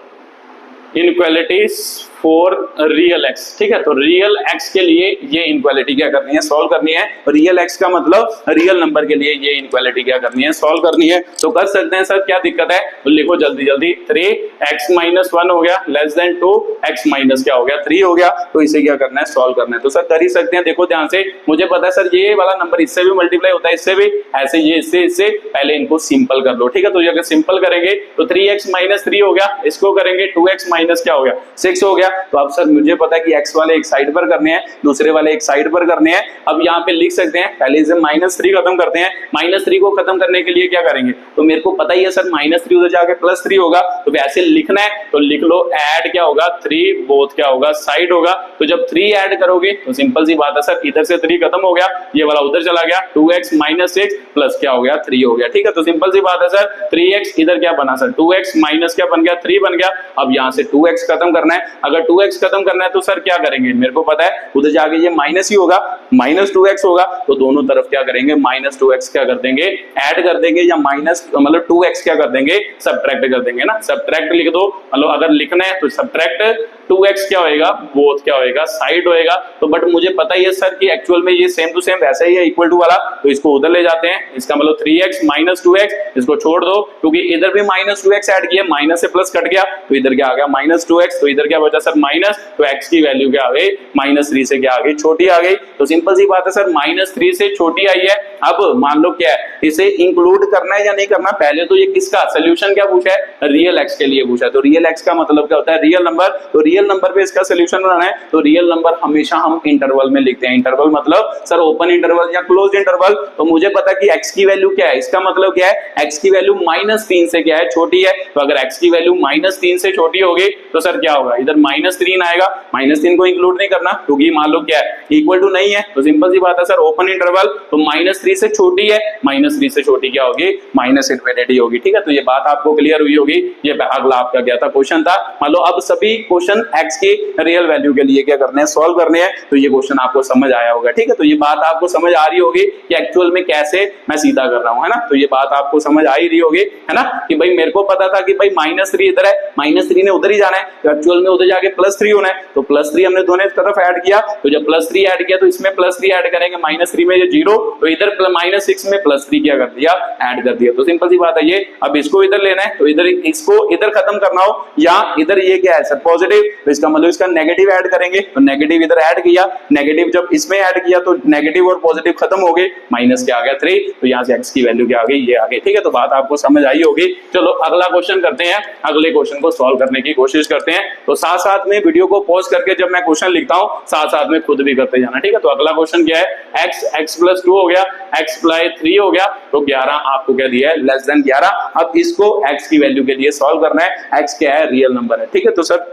inequalities for real x. ठीक है, तो रियल एक्स के लिए ये इनइक्वालिटी क्या करनी है, सॉल्व करनी है। रियल एक्स का मतलब रियल नंबर के लिए ये इनइक्वालिटी क्या करनी है, सॉल्व करनी है। तो कर सकते हैं सर, क्या दिक्कत है, तो लिखो जल्दी जल्दी। 3x - 1 हो गया लेस देन 2x माइनस क्या हो गया 3 हो गया। तो इसे क्या करना है, सॉल्व करना है। तो सर कर ही सकते हैं। देखो ध्यान से, मुझे पता है सर ये वाला नंबर इससे भी मल्टीप्लाई होता है, इससे भी, ऐसे ये इससे पहले इनको सिंपल कर लो। ठीक है, तो ये अगर सिंपल करेंगे तो 3x - 3 हो गया, इसको करेंगे 2x माइनस क्या हो गया 6 हो गया। तो अब सर मुझे पता है कि x वाले एक साइड पर करने हैं, दूसरे वाले एक साइड पर करने हैं। अब यहाँ पे लिख सकते हैं, पहले इसे -3 खत्म करते हैं। -3 को खत्म करने के लिए क्या करेंगे, तो मेरे को पता ही है सर -3 उधर जाके +3 होगा। तो वैसे लिखना है तो लिख लो, ऐड क्या होगा 3 बोथ क्या होगा साइड होगा। तो जब 3 ऐड करोगे तो सिंपल सी बात है सर, इधर से 3 खत्म हो गया, ये वाला उधर चला गया, 2x - 6 प्लस क्या हो गया 3 हो गया। ठीक है, तो सिंपल सी बात है सर, 3x इधर क्या बना सर 2x माइनस क्या बन गया 3 बन गया। अब यहाँ से 2x खत्म करना है। अगर 2x खत्म करना है तो सर क्या करेंगे, मेरे को पता है उधर जाके ये माइनस ही होगा, -2x होगा। तो दोनों तरफ क्या करेंगे, -2x क्या कर देंगे, ऐड कर देंगे, या माइनस मतलब 2x क्या कर देंगे, सबट्रैक्ट कर देंगे ना। सबट्रैक्ट लिख दो, मतलब अगर लिखना है तो सबट्रैक्ट 2x क्या होएगा, बोथ क्या होएगा साइड होएगा। तो बट मुझे पता ही है सर कि एक्चुअल में ये सेम टू सेम वैसा ही है, इक्वल टू वाला। तो इसको उधर ले जाते हैं, इसका मतलब 3x - 2x, इसको छोड़ दो क्योंकि इधर भी -2x ऐड किया, माइनस से प्लस कट गया, तो इधर क्या आ गया -2x। तो इधर क्या बचा सर माइनस, तो x की वैल्यू क्या आ गई -3 से क्या आ गई, छोटी आ गई। तो सिंपल सी बात है सर, -3 से छोटी आई है। अब मान लो क्या है, इसे इंक्लूड करना है या नहीं करना। पहले तो ये किसका सोल्यूशन क्या पूछा है, रियल एक्स के लिए पूछा है। तो रियल एक्स का मतलब क्या होता है, रियल नंबर। तो रियल नंबर पे इसका सोल्यूशन बनाना है। तो रियल नंबर हमेशा हम इंटरवल में लिखते हैं। इंटरवल मतलब सर ओपन इंटरवल या क्लोज इंटरवल। तो मुझे पता कि x की वैल्यू क्या है, इसका मतलब क्या है, x की वैल्यू -3 से क्या है, छोटी है। तो अगर x की वैल्यू -3 से छोटी होगी तो सर क्या होगा, इधर -3 आएगा। -3 को इंक्लूड नहीं करना क्योंकि मान लो क्या है, इक्वल टू नहीं है। तो सिंपल सी बात है सर, ओपन इंटरवल तो -3 से छोटी है, -3 से छोटी क्या होगी, -∞ होगी। ठीक है, तो ये बात आपको क्लियर हुई होगी। ये अगला आपका क्या था, क्वेश्चन था। मान लो अब सभी क्वेश्चन x की रियल वैल्यू के लिए क्या करने हैं, सॉल्व करने हैं। तो ये क्वेश्चन आपको समझ आया होगा। ठीक है, तो ये बात आपको समझ आ रही होगी कि एक्चुअल में कैसे मैं सीधा कर रहा हूं, है ना। तो ये बात आपको समझ आ ही रही होगी, है ना, कि भाई मेरे को पता था कि भाई -3 इधर है, -3 ने उधर ही जाना है, तो एक्चुअल में उधर जाके +3 होना है। तो +3 हमने दोनों तरफ ऐड किया। तो जब +3 ऐड किया तो इसमें +3 ऐड करेंगे, -3 में ये 0, तो इधर -6 में +3 क्या कर दिया, ऐड कर दिया। तो सिंपल सी बात है ये। अब इसको इधर लेना है, तो इधर इसको इधर खत्म करना हो, या इधर ये क्या है सर पॉजिटिव, तो इसका मतलब इसका नेगेटिव ऐड करेंगे। तो नेगेटिव इधर ऐड किया, नेगेटिव जब इसमें ऐड किया तो नेगेटिव और पॉजिटिव खत्म हो गए, माइनस क्या आ गया 3। तो यहाँ से x की वैल्यू क्या आ गई, ये आ गई। ठीक है, तो बात आपको समझ आई होगी। चलो अगला क्वेश्चन करते हैं, अगले क्वेश्चन को सॉल्व करने की कोशिश करते हैं। तो साथ साथ में वीडियो को पॉज करके जब मैं क्वेश्चन लिखता हूं साथ साथ में खुद भी करते जाना। ठीक है, तो अगला क्वेश्चन क्या है, x + 2 हो गया, x + 3 हो गया, तो 11 आपको क्या दिया है, लेस देन 11। अब इसको x की वैल्यू के लिए सॉल्व करना है। x क्या है, रियल नंबर है। ठीक है, तो सर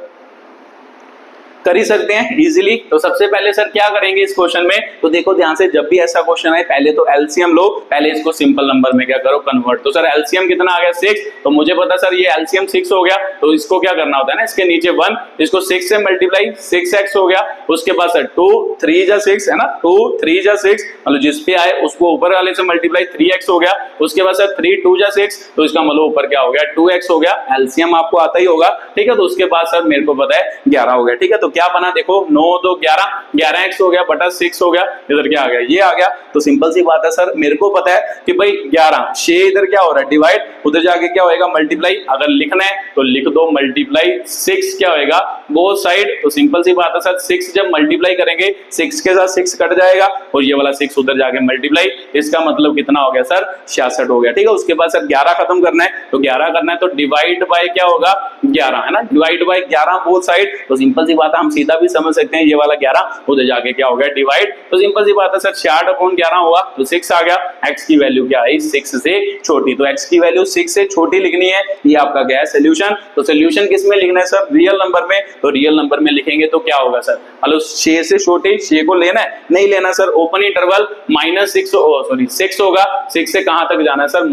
कर ही सकते हैं इजीली। तो सबसे पहले सर क्या करेंगे इस क्वेश्चन में, तो देखो ध्यान से, जब भी ऐसा क्वेश्चन है पहले तो एलसीएम लो, पहले इसको सिंपल नंबर में क्या करो, कन्वर्ट। तो सर एलसीएम कितना आ गया 6, तो मुझे पता सर ये एलसीएम 6 हो गया। तो इसको क्या करना होता है ना, इसके नीचे 1, इसको 6 से मल्टीप्लाई 6x हो गया। उसके बाद सर 2 3 जा 6 है ना, 2 3 जा 6, मतलब जिस पे आए उसको ऊपर वाले से मल्टीप्लाई 3x हो गया। उसके बाद सर 3 2 जा 6, तो इसका मतलब ऊपर क्या हो गया 2x हो गया। एलसीएम आपको आता ही होगा। ठीक है, तो उसके बाद सर मेरे को पता है 11 हो गया। ठीक है, तो क्या बना देखो, 9 2 11, 11x हो गया बटा 6 हो गया। इधर क्या आ गया, ये आ गया। तो सिंपल सी बात है सर, मेरे को पता है कि भाई 11 6 इधर क्या हो रहा है, डिवाइड, उधर जाके क्या होएगा, मल्टीप्लाई। अगर लिखना है तो लिख दो मल्टीप्लाई 6 क्या होएगा, बोथ साइड। तो सिंपल सी बात है सर, 6 जब मल्टीप्लाई करेंगे 6 के साथ 6 कट जाएगा, और ये वाला 6 उधर जाके मल्टीप्लाई, इसका मतलब कितना हो गया सर 66 हो गया। ठीक है, उसके बाद सर 11 खत्म करना है, तो 11 करना है तो डिवाइड बाय क्या होगा 11, है ना, डिवाइड बाय 11 बोथ साइड। तो सिंपल सी बात है, हम सीधा भी समझ सकते हैं, ये वाला 11 उधर जाके क्या हो गया डिवाइड। तो सिंपल सी बात है सर 66/11 होगा तो 6 आ गया। x की वैल्यू क्या आई 6 से छोटी, तो x की वैल्यू 6 से छोटी लिखनी है, ये आपका क्या है सोल्यूशन। तो सोल्यूशन किस में लिखना है सर रियल नंबर में, तो रियल नंबर में लिखेंगे तो क्या होगा सर मतलब 6 से छोटे 6 को लेना है नहीं लेना सर, ओपन इंटरवल -6 होगा, 6 से कहां तक जाना है सर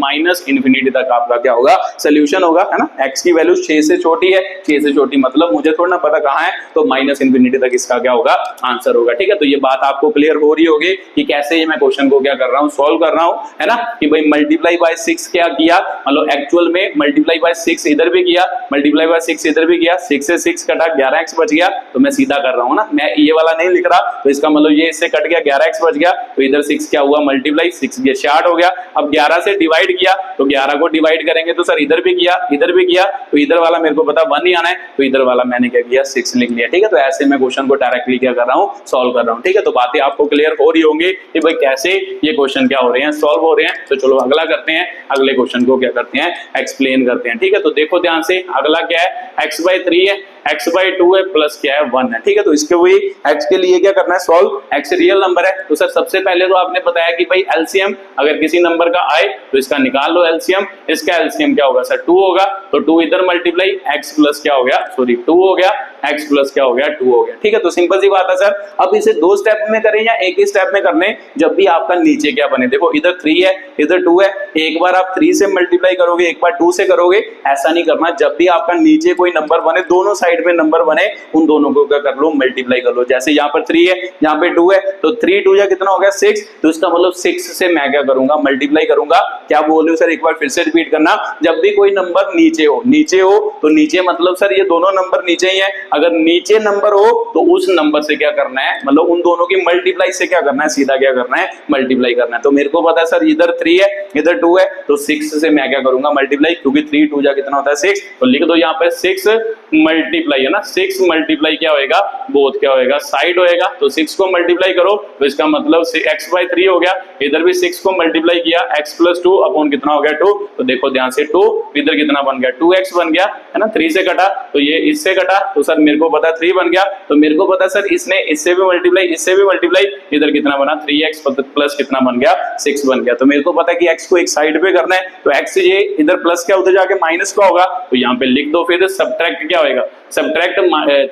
-इंफिनिटी तक आपका क्या होगा सोल्यूशन होगा, है ना। x की वैल्यू 6 से छोटी है, 6 से छोटी मतलब मुझे थोड़ा ना पता कहां है, तो -इंफिनिटी तक इसका क्या होगा आंसर होगा। ठीक है, तो ये बात आपको क्लियर हो रही होगी कि कैसे ये मैं क्वेश्चन को क्या कर रहा हूं सॉल्व कर रहा हूं, है ना। कि भाई मल्टीप्लाई बाय 6 क्या किया, मतलब एक्चुअल में मल्टीप्लाई बाय 6 इधर भी किया, मल्टीप्लाई बाय 6 इधर भी किया, 6 से 6 कटा 11x बच गया, तो मैं सीधा कर रहा हूं ना, मैं ये वाला नहीं लिख रहा, तो इसका मतलब ये इससे कट गया 11x बच गया, तो इधर 6 क्या हुआ मल्टीप्लाई 6 ये 66 हो गया। अब 11 से डिवाइड किया तो 11 को डिवाइड करेंगे तो सर इधर भी किया तो इधर वाला मेरे को पता 1 ही आना है, तो इधर वाला मैंने क्या किया 6 लिख लिया। ठीक है, तो ऐसे मैं क्वेश्चन को डायरेक्टली क्या कर रहा हूं सॉल्व कर रहा हूं। ठीक है, तो बातें आपको क्लियर हो रही होंगी कि भाई कैसे ये क्वेश्चन क्या हो रहे हैं सॉल्व हो रहे हैं। तो चलो अगला करते हैं, अगले क्वेश्चन को क्या करते हैं एक्सप्लेन करते हैं। ठीक है, तो देखो ध्यान से, अगला क्या है x/3 है, x/2 है, प्लस क्या है 1 है। ठीक है, तो इसके वही x के लिए क्या करना है सॉल्व, x रियल नंबर है तो सर सबसे पहले तो आपने बताया कि भाई एलसीएम अगर किसी नंबर का आए तो इसका निकाल लो एलसीएम, इसका एलसीएम क्या होगा सर 2 होगा, तो 2 इधर मल्टीप्लाई x प्लस क्या हो गया 2 हो गया, x प्लस क्या हो गया 2 हो गया। ठीक है, तो सिंपल सी बात है सर। अब इसे 2 स्टेप में करें या एक ही स्टेप में करने, जब भी आपका नीचे क्या बने, देखो इधर 3 है इधर 2 है, एक बार आप 3 से मल्टीप्लाई करोगे एक बार 2 से करोगे, ऐसा नहीं करना। जब भी आपका नीचे कोई नंबर बने, दोनों साइड में नंबर बने, उन दोनों को क्या कर लो मल्टीप्लाई कर लो। जैसे यहाँ पर 3 है यहाँ पे 2 है, तो 3 2 या कितना हो गया 6, तो इसका मतलब 6 से मैं क्या करूंगा मल्टीप्लाई करूंगा। क्या बोल रहे हो सर, एक बार फिर से रिपीट करना, जब भी कोई नंबर नीचे हो तो नीचे मतलब सर ये दोनों नंबर नीचे ही है, अगर नीचे नंबर हो तो उस नंबर से क्या करना है, मतलब उन दोनों की मल्टीप्लाई से क्या करना है, सीधा क्या करना है मल्टीप्लाई करना है। तो मेरे को पता है सर इधर 3 है इधर 2 है, तो 6 से मैं क्या करूंगा मल्टीप्लाई, क्योंकि 3 2 जा कितना होता है 6, तो लिख दो यहाँ पे 6 मल्टीप्लाई, है ना 6 मल्टीप्लाई क्या होएगा बोथ क्या होएगा साइड होएगा, तो 6 को मल्टीप्लाई करो तो इसका मतलब x/3 हो गया, इधर भी 6 को मल्टीप्लाई किया x + 2 अपॉन कितना हो गया 2, तो देखो ध्यान से 2 इधर कितना बन गया 2x बन गया, है ना 3 से कटा तो ये इससे कटा, तो सर मेरे को पता 3 बन गया, तो मेरे को पता सर इसने इससे भी मल्टीप्लाई इधर कितना बना 3x प्लस कितना बन गया 6 बन गया, तो मेरे को पता कि x को एक साइड पे करना है, तो x ये इधर प्लस क्या उधर जाके माइनस का होगा, तो यहाँ पे लिख दो, फिर सब्ट्रैक्ट क्या होगा सब्ट्रैक्ट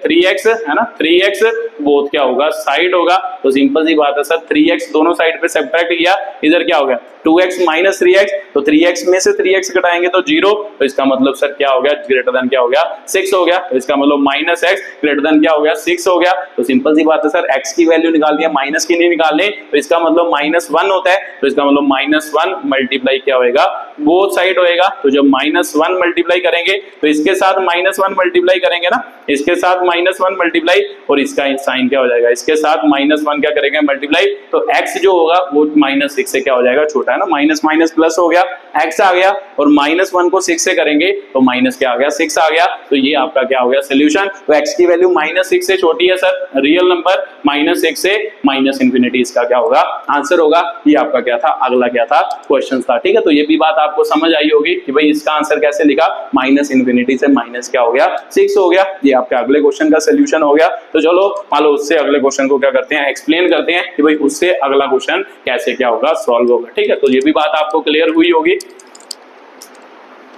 3x, है ना 3x बोथ क्या होगा साइड होगा, तो सिंपल सी बात है सर 3x दोनों साइड पे सब्ट्रैक्ट किया, इधर क्या हो गया 2x - 3x, तो 3x में से 3x घटाएंगे तो 0, तो इसका मतलब सर क्या हो गया ग्रेटर देन क्या हो गया 6 हो गया, तो इसका मतलब -x ग्रेटर देन क्या हो गया 6 हो गया, तो सिंपल सी बात है सर x की वैल्यू निकाल दिया, माइनस की नहीं निकालनी, तो इसका मतलब -1 होता है, तो इसका मतलब -1 मल्टीप्लाई क्या होएगा बोथ साइड होएगा, तो जब -1 मल्टीप्लाई करेंगे तो इसके साथ -1 मल्टीप्लाई करेंगे ना, इसके साथ -1 मल्टीप्लाई और इसका साइन क्या हो जाएगा इसके साथ -1 क्या करेंगे मल्टीप्लाई, तो x जो होगा वो -6 से क्या हो जाएगा छोटा, है ना माइनस माइनस प्लस हो गया x आ गया, और -1 को 6 से करेंगे तो माइनस क्या आ गया 6 आ गया, तो ये आपका क्या हो गया सोल्यूशन। तो x की वैल्यू -6 से छोटी है सर, रियल नंबर -6 से -इंफिनिटी इसका क्या होगा आंसर होगा। ये आपका क्या था अगला क्या था क्वेश्चन था। ठीक है, तो ये भी बात आपको समझ आई होगी कि भाई इसका आंसर कैसे लिखा, -इंफिनिटी से माइनस क्या हो गया 6 हो गया। ये आपके अगले क्वेश्चन का सोल्यूशन हो गया। तो चलो मान लो उससे अगले क्वेश्चन को क्या करते हैं एक्सप्लेन करते हैं कि भाई उससे अगला क्वेश्चन कैसे क्या होगा सॉल्व होगा। ठीक है, तो ये भी बात आपको क्लियर हुई होगी।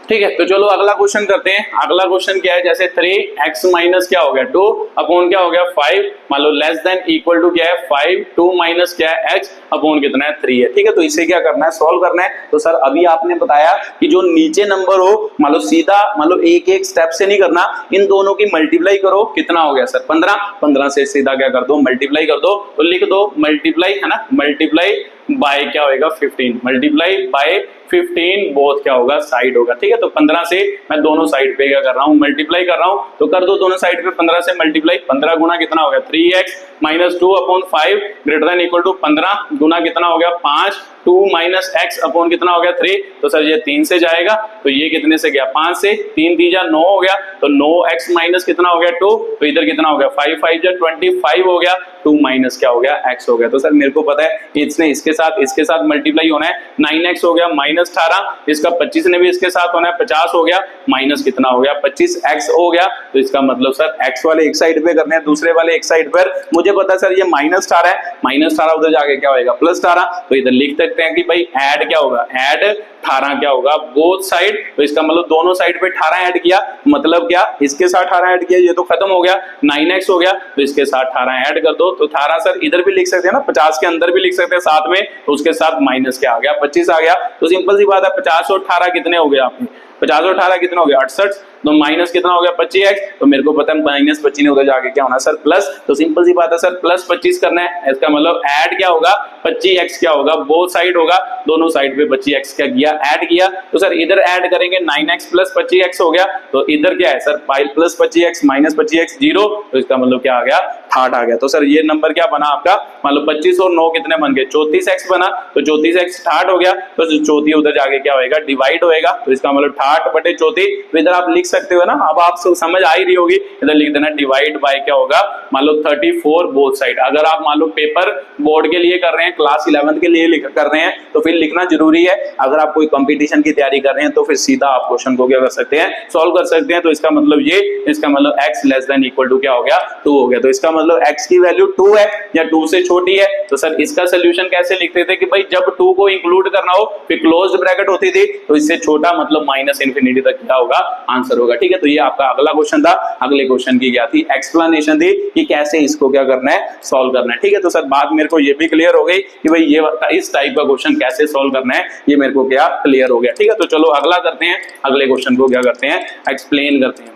ठीक है, तो चलो अगला क्वेश्चन करते हैं। अगला क्वेश्चन क्या है, जैसे 3x माइनस क्या हो गया 2 अपॉन क्या हो गया 5, मान लो लेस देन इक्वल टू क्या है 5, 2 माइनस क्या है x अपॉन कितना है 3 है। ठीक है, तो इसे क्या करना है सॉल्व करना है। तो सर अभी आपने बताया कि जो नीचे नंबर हो मान लो सीधा मान लो एक एक स्टेप से नहीं करना, इन दोनों की मल्टीप्लाई करो, कितना हो गया सर 15 से सीधा क्या कर दो मल्टीप्लाई कर दो, तो लिख दो मल्टीप्लाई, है ना मल्टीप्लाई बाय क्या होगा 15, मल्टीप्लाई बाय 15 बोथ क्या होगा साइड होगा। ठीक है, तो 15 से मैं दोनों साइड पे क्या कर रहा हूँ मल्टीप्लाई कर रहा हूँ, तो कर दो दोनों साइड पे 15 से मल्टीप्लाई, 15 गुना कितना हो गया 3x - 2 upon 5 greater than equal to 15 गुना कितना हो गया 5 2 माइनस एक्स अपॉन कितना हो गया 3, तो सर ये 3 से जाएगा, तो ये कितने से गया 5 से, 3 3 9 हो गया, तो 9x माइनस कितना हो गया 2, तो इधर कितना हो गया 5 5 25 हो गया, 2 माइनस क्या हो गया x हो गया। तो सर मेरे को पता है इसने इसके साथ मल्टीप्लाई होना है, 9x हो गया माइनस 18, इसका 25 ने भी इसके साथ होना है 50 हो गया, माइनस कितना हो गया 25x हो गया। तो इसका मतलब सर x वाले एक साइड पे करने हैं, दूसरे वाले एक साइड पर मुझे पता है सर ये माइनस 18 है, माइनस 18 उधर जाके क्या होगा प्लस 18, तो इधर लिख सकते हैं कि भाई ऐड क्या होगा, ऐड 18 क्या होगा बोथ साइड, तो इसका मतलब दोनों साइड पे 18 ऐड किया, मतलब क्या इसके साथ 18 ऐड किया, ये तो खत्म हो गया 9x हो गया, तो इसके साथ 18 ऐड कर दो, तो 18 सर इधर भी लिख सकते हैं ना, 50 के अंदर भी लिख सकते हैं साथ में, तो उसके साथ माइनस क्या आ गया 25 आ गया। तो सिंपल सी बात है 50 और 18 कितने हो गए आपने, 50 और 18 कितना हो गया 68, तो माइनस कितना हो गया 25x, तो मेरे को पता है माइनस 25 ने उधर जाके क्या होना सर प्लस, तो सिंपल सी बात है सर प्लस 25 करना है, इसका मतलब ऐड क्या होगा 25x क्या होगा बोथ साइड होगा, दोनों साइड पे 25x क्या किया ऐड किया, तो सर इधर ऐड करेंगे 9x प्लस 25x हो गया, तो इधर क्या है sir plus 25x minus 25x 0, तो इसका मतलब क्या आ गया 60 आ गया। तो सर ये नंबर क्या बना आपका, मान लो 25 और 9 कितने बन गए 34x बना, तो 34x 60 हो गया, तो 34 उधर जाके क्या होएगा डिवाइड होएगा, तो इसका मतलब 60 बटे 34, तो इधर आप लिख सकते हो ना, अब आप समझ आ ही रही होगी, इधर लिख देना डिवाइड बाय क्या होगा मान लो 34 बोथ साइड। अगर आप मान लो पेपर बोर्ड के लिए कर रहे हैं, क्लास 11 के लिए कर रहे हैं, तो फिर लिखना जरूरी है, अगर आप कोई कंपटीशन की तैयारी कर रहे हैं तो फिर सीधा आप क्वेश्चन को क्या कर सकते हैं सॉल्व कर सकते हैं। तो इसका मतलब ये, इसका मतलब x less than equal to क्या हो गया 2 हो गया, तो इसका मतलब x की वैल्यू 2 है या 2 से छोटी है, तो सर इसका सोल्यूशन कैसे लिखते थे कि भाई जब 2 को इंक्लूड करना हो फिर क्लोज्ड ब्रैकेट होती थी, तो इससे छोटा मतलब माइनस इंफिनिटी तक क्या होगा आंसर होगा। ठीक है, तो ये आपका अगला क्वेश्चन था, अगले क्वेश्चन की क्या थी एक्सप्लेनेशन थी कि कैसे इसको क्या करना है सॉल्व करना है। ठीक है, तो सर बात मेरे को ये भी क्लियर हो गई कि भाई ये इस टाइप का क्वेश्चन कैसे सॉल्व करना है, ये मेरे को क्या क्लियर हो गया। ठीक है, तो चलो अगला करते हैं, अगले क्वेश्चन को क्या करते हैं एक्सप्लेन करते हैं।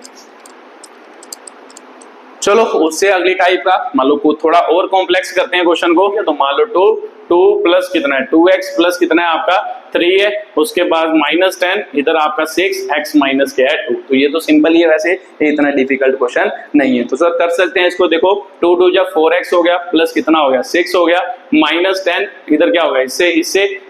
चलो उससे अगली टाइप का मान लो थोड़ा और कॉम्प्लेक्स करते हैं क्वेश्चन को, तो मान लो 2 प्लस कितना है 2x प्लस कितना है आपका 3 है, उसके बाद माइनस 10, इधर आपका 6x माइनस क्या है 2, तो ये तो सिंपल ही है, वैसे ये इतना डिफिकल्ट क्वेश्चन नहीं है। तो सर कर सकते हैं इसको, देखो 2 2 जब 4x हो गया प्लस कितना हो गया 6 हो गया माइनस 10, इधर क्या होगा इससे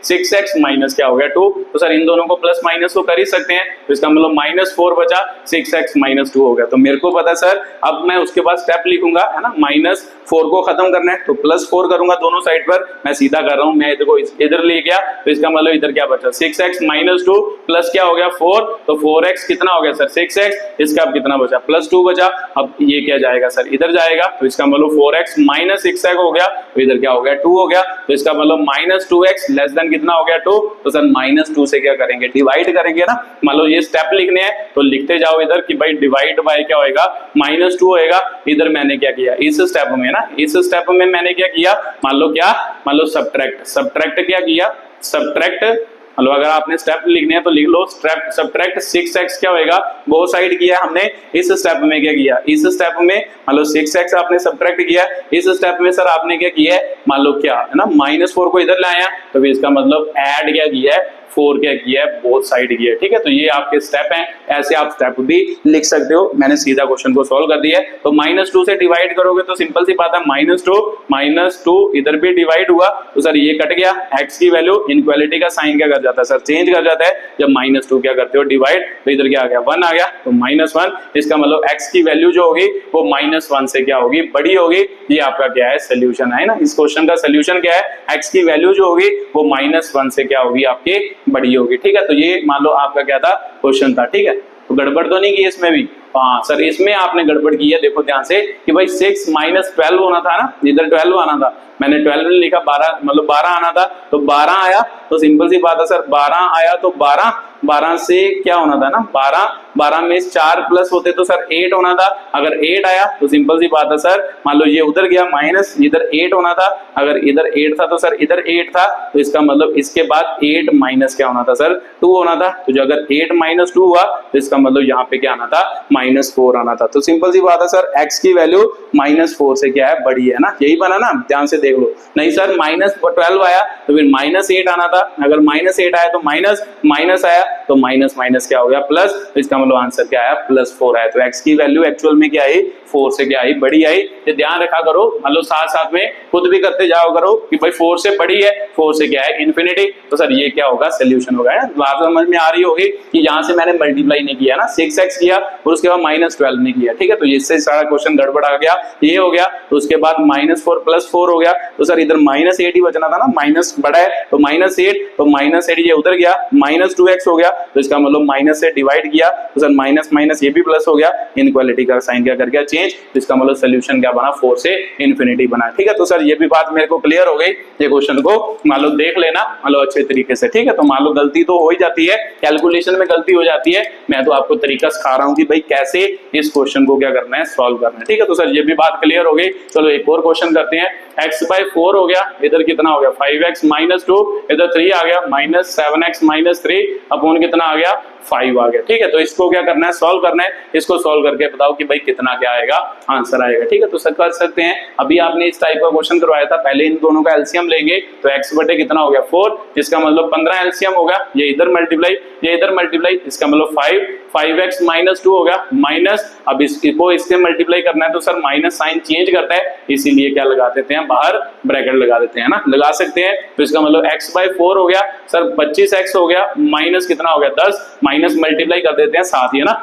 6x माइनस क्या हो गया 2, तो सर इन दोनों को प्लस माइनस को कर ही सकते हैं, तो इसका मतलब -4 बचा 6x माइनस 2 हो गया। तो मेरे को पता सर अब मैं उसके बाद स्टेप लिखूंगा है ना, -4 को खत्म करना है तो +4 करूंगा दोनों साइड पर, मैं सीधा कर रहा हूं, मैं देखो इधर ले गया, तो इसका मतलब इधर क्या बचा 6x माइनस 2 प्लस क्या हो गया 4, तो 4x कितना हो गया सर 6x, इसका अब कितना बचा +2 बचा, अब ये क्या जाएगा सर इधर जाएगा, तो इसका मतलब 4x माइनस 6x हो गया, तो इधर क्या हो गया 2 हो गया, तो इसका मतलब -2x लेस देन कितना हो गया 2, तो सर -2 से क्या करेंगे डिवाइड करेंगे ना, मान लो ये स्टेप लिखने हैं तो लिखते जाओ इधर कि भाई डिवाइड बाय क्या होएगा -2 होएगा, इधर मैंने क्या किया इस स्टेप में ना, इस स्टेप में मैंने क्या किया मान लो सब्ट्रैक्ट क्या किया सब्ट्रैक्ट, मतलब अगर आपने स्टेप लिखने हैं तो लिख लो सब्ट्रैक्ट 6x क्या होएगा वो साइड किया हमने, इस स्टेप में क्या किया इस स्टेप में मान लो 6x आपने सब्ट्रैक्ट किया, इस स्टेप में सर आपने क्या किया है मान लो क्या है ना -4 को इधर लाया, तो फिर इसका मतलब ऐड क्या किया है 4 क्या किया है बोथ साइड किया है। ठीक है, तो ये आपके स्टेप हैं, ऐसे आप स्टेप भी लिख सकते हो, मैंने सीधा क्वेश्चन को सॉल्व कर दिया है। तो -2 से डिवाइड करोगे तो सिंपल सी बात है -2 इधर भी डिवाइड हुआ, तो सर ये कट गया, x की वैल्यू इनइक्वालिटी का साइन क्या कर जाता है सर चेंज कर जाता है, जब -2 क्या करते हो डिवाइड, तो इधर क्या आ गया 1 आ गया, तो -1, इसका मतलब x की वैल्यू जो होगी वो -1 से क्या होगी बड़ी होगी, ये आपका क्या है सोल्यूशन है ना, इस क्वेश्चन का सोल्यूशन क्या है x की वैल्यू जो होगी वो -1 से क्या होगी आपकी बड़ी होगी। ठीक है, तो ये मान लो आपका क्या था क्वेश्चन था। ठीक है, तो गड़बड़ तो नहीं की इसमें भी, हाँ सर इसमें आपने गड़बड़ की है, देखो ध्यान से कि भाई 6 - 12 होना था ना, इधर 12 आना था, मैंने 12 में लिखा 12 मतलब 12 आना था, तो 12 आया, तो सिंपल सी बात है सर 12 आया तो 12 से क्या होना था ना 12 में 4 प्लस होते तो सर 8 होना था, अगर 8 आया तो सिंपल सी बात है सर मान लो ये उधर गया माइनस, इधर 8 होना था, अगर इधर 8 था तो सर इधर 8 था, तो इसका मतलब इसके बाद 8 माइनस क्या होना था सर 2 होना था, तो जो अगर 8 - 2 हुआ तो इसका मतलब यहाँ पे क्या आना था -4 आना था। तो सिंपल सी बात है सर x की वैल्यू -4 से क्या है बड़ी है ना, यही बना ना, ध्यान से देख लो, नहीं सर -12 आया तो फिर -8 आना था, अगर -8 आया तो माइनस आया तो माइनस माइनस क्या हो गया प्लस, तो इसका मतलब आंसर क्या आया +4 आया। तो x की वैल्यू एक्चुअल में क्या आई 4 से क्या आई बड़ी आई। ये ध्यान रखा करो, मतलब साथ साथ में खुद भी करते जाओ करो कि भाई 4 से बड़ी है, 4 से क्या है इन्फिनिटी। तो सर ये क्या होगा सोल्यूशन होगा। बात समझ में आ रही होगी कि यहाँ से मैंने मल्टीप्लाई नहीं किया ना, 6x किया और उसके बाद -12 नहीं किया, ठीक है। तो इससे सारा क्वेश्चन गड़बड़ आ गया, ये हो गया। तो उसके बाद -4 + 4 हो गया, तो सर इधर -8 ही बचना था ना, माइनस बड़ा है तो -8, तो -8 ये उधर गया, -2x हो गया, तो इसका मतलब माइनस से डिवाइड किया, तो सर माइनस माइनस ये भी प्लस हो गया, इनइक्वालिटी का साइन क्या कर गया चेंज, तो इसका मतलब सोल्यूशन क्या बना 4 से इन्फिनिटी बना, ठीक है। तो सर ये भी बात मेरे को क्लियर हो गई। ये क्वेश्चन को मान लो देख लेना मान लो अच्छे तरीके से, ठीक है। तो मान लो गलती तो हो ही जाती है, कैलकुलेशन में गलती हो जाती है, मैं तो आपको तरीका सिखा रहा हूं कि भाई कैसे इस क्वेश्चन को क्या करना है सॉल्व करना है, ठीक है। तो सर ये भी बात क्लियर हो गई। चलो एक और क्वेश्चन करते हैं। x/4 हो गया, इधर कितना हो गया 5x - 2, इधर 3 आ गया, -7x - 3 अपॉन कितना आ गया 5 आ गया, ठीक है। तो इसको क्या करना है सॉल्व करना है, इसको सॉल्व करके बताओ कि भाई कितना क्या आएगा आंसर आएगा, ठीक है। तो सर कर सकते हैं, अभी आपने इस टाइप का क्वेश्चन करवाया था, पहले इन दोनों का एलसीएम लेंगे तो x बटे कितना हो गया 4, इसका मतलब 15 एलसीएम होगा, ये इधर मल्टीप्लाई ये इधर मल्टीप्लाई, इसका मतलब 5x - 2 हो गया माइनस, अब इसको इससे मल्टीप्लाई करना है तो सर माइनस साइन चेंज करता है, इसीलिए क्या लगा देते हैं बाहर ब्रैकेट लगा देते हैं ना, लगा सकते हैं। तो इसका मतलब x/4 हो गया सर 25x हो गया माइनस कितना हो गया 10, माइनस मल्टीप्लाई कर देते हैं साथ ही है ना,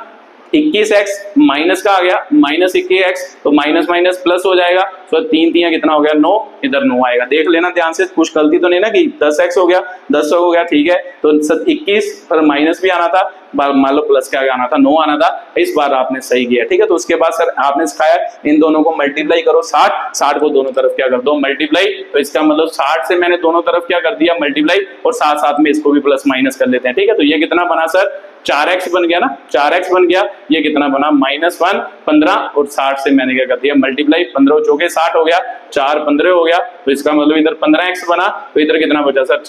21x माइनस का आ गया -21x, तो माइनस माइनस प्लस हो जाएगा, तो 3 3 कितना हो गया 9, इधर 9 आएगा। देख लेना ध्यान से, कुछ गलती तो नहीं ना कि 10x हो गया 10 हो गया, ठीक है। तो 21 पर माइनस भी आना था, मान लो प्लस क्या आना था 9 आना था, इस बार आपने सही किया, ठीक है। तो उसके बाद सर आपने सिखाया इन दोनों को मल्टीप्लाई करो 60 को दोनों तरफ क्या कर दो मल्टीप्लाई, तो इसका मतलब 60 से मैंने दोनों तरफ क्या कर दिया मल्टीप्लाई, और साथ साथ में इसको भी प्लस माइनस कर लेते हैं, ठीक है। तो ये कितना बना सर 4x बन गया ना, 4x बन गया, ये कितना बना -1 15, और 60 से मैंने क्या कर दिया मल्टीप्लाई, 15 चौके 60 हो गया, 4 15 हो गया, तो इसका मतलब इधर 15x बना, तो इधर कितना बचा सर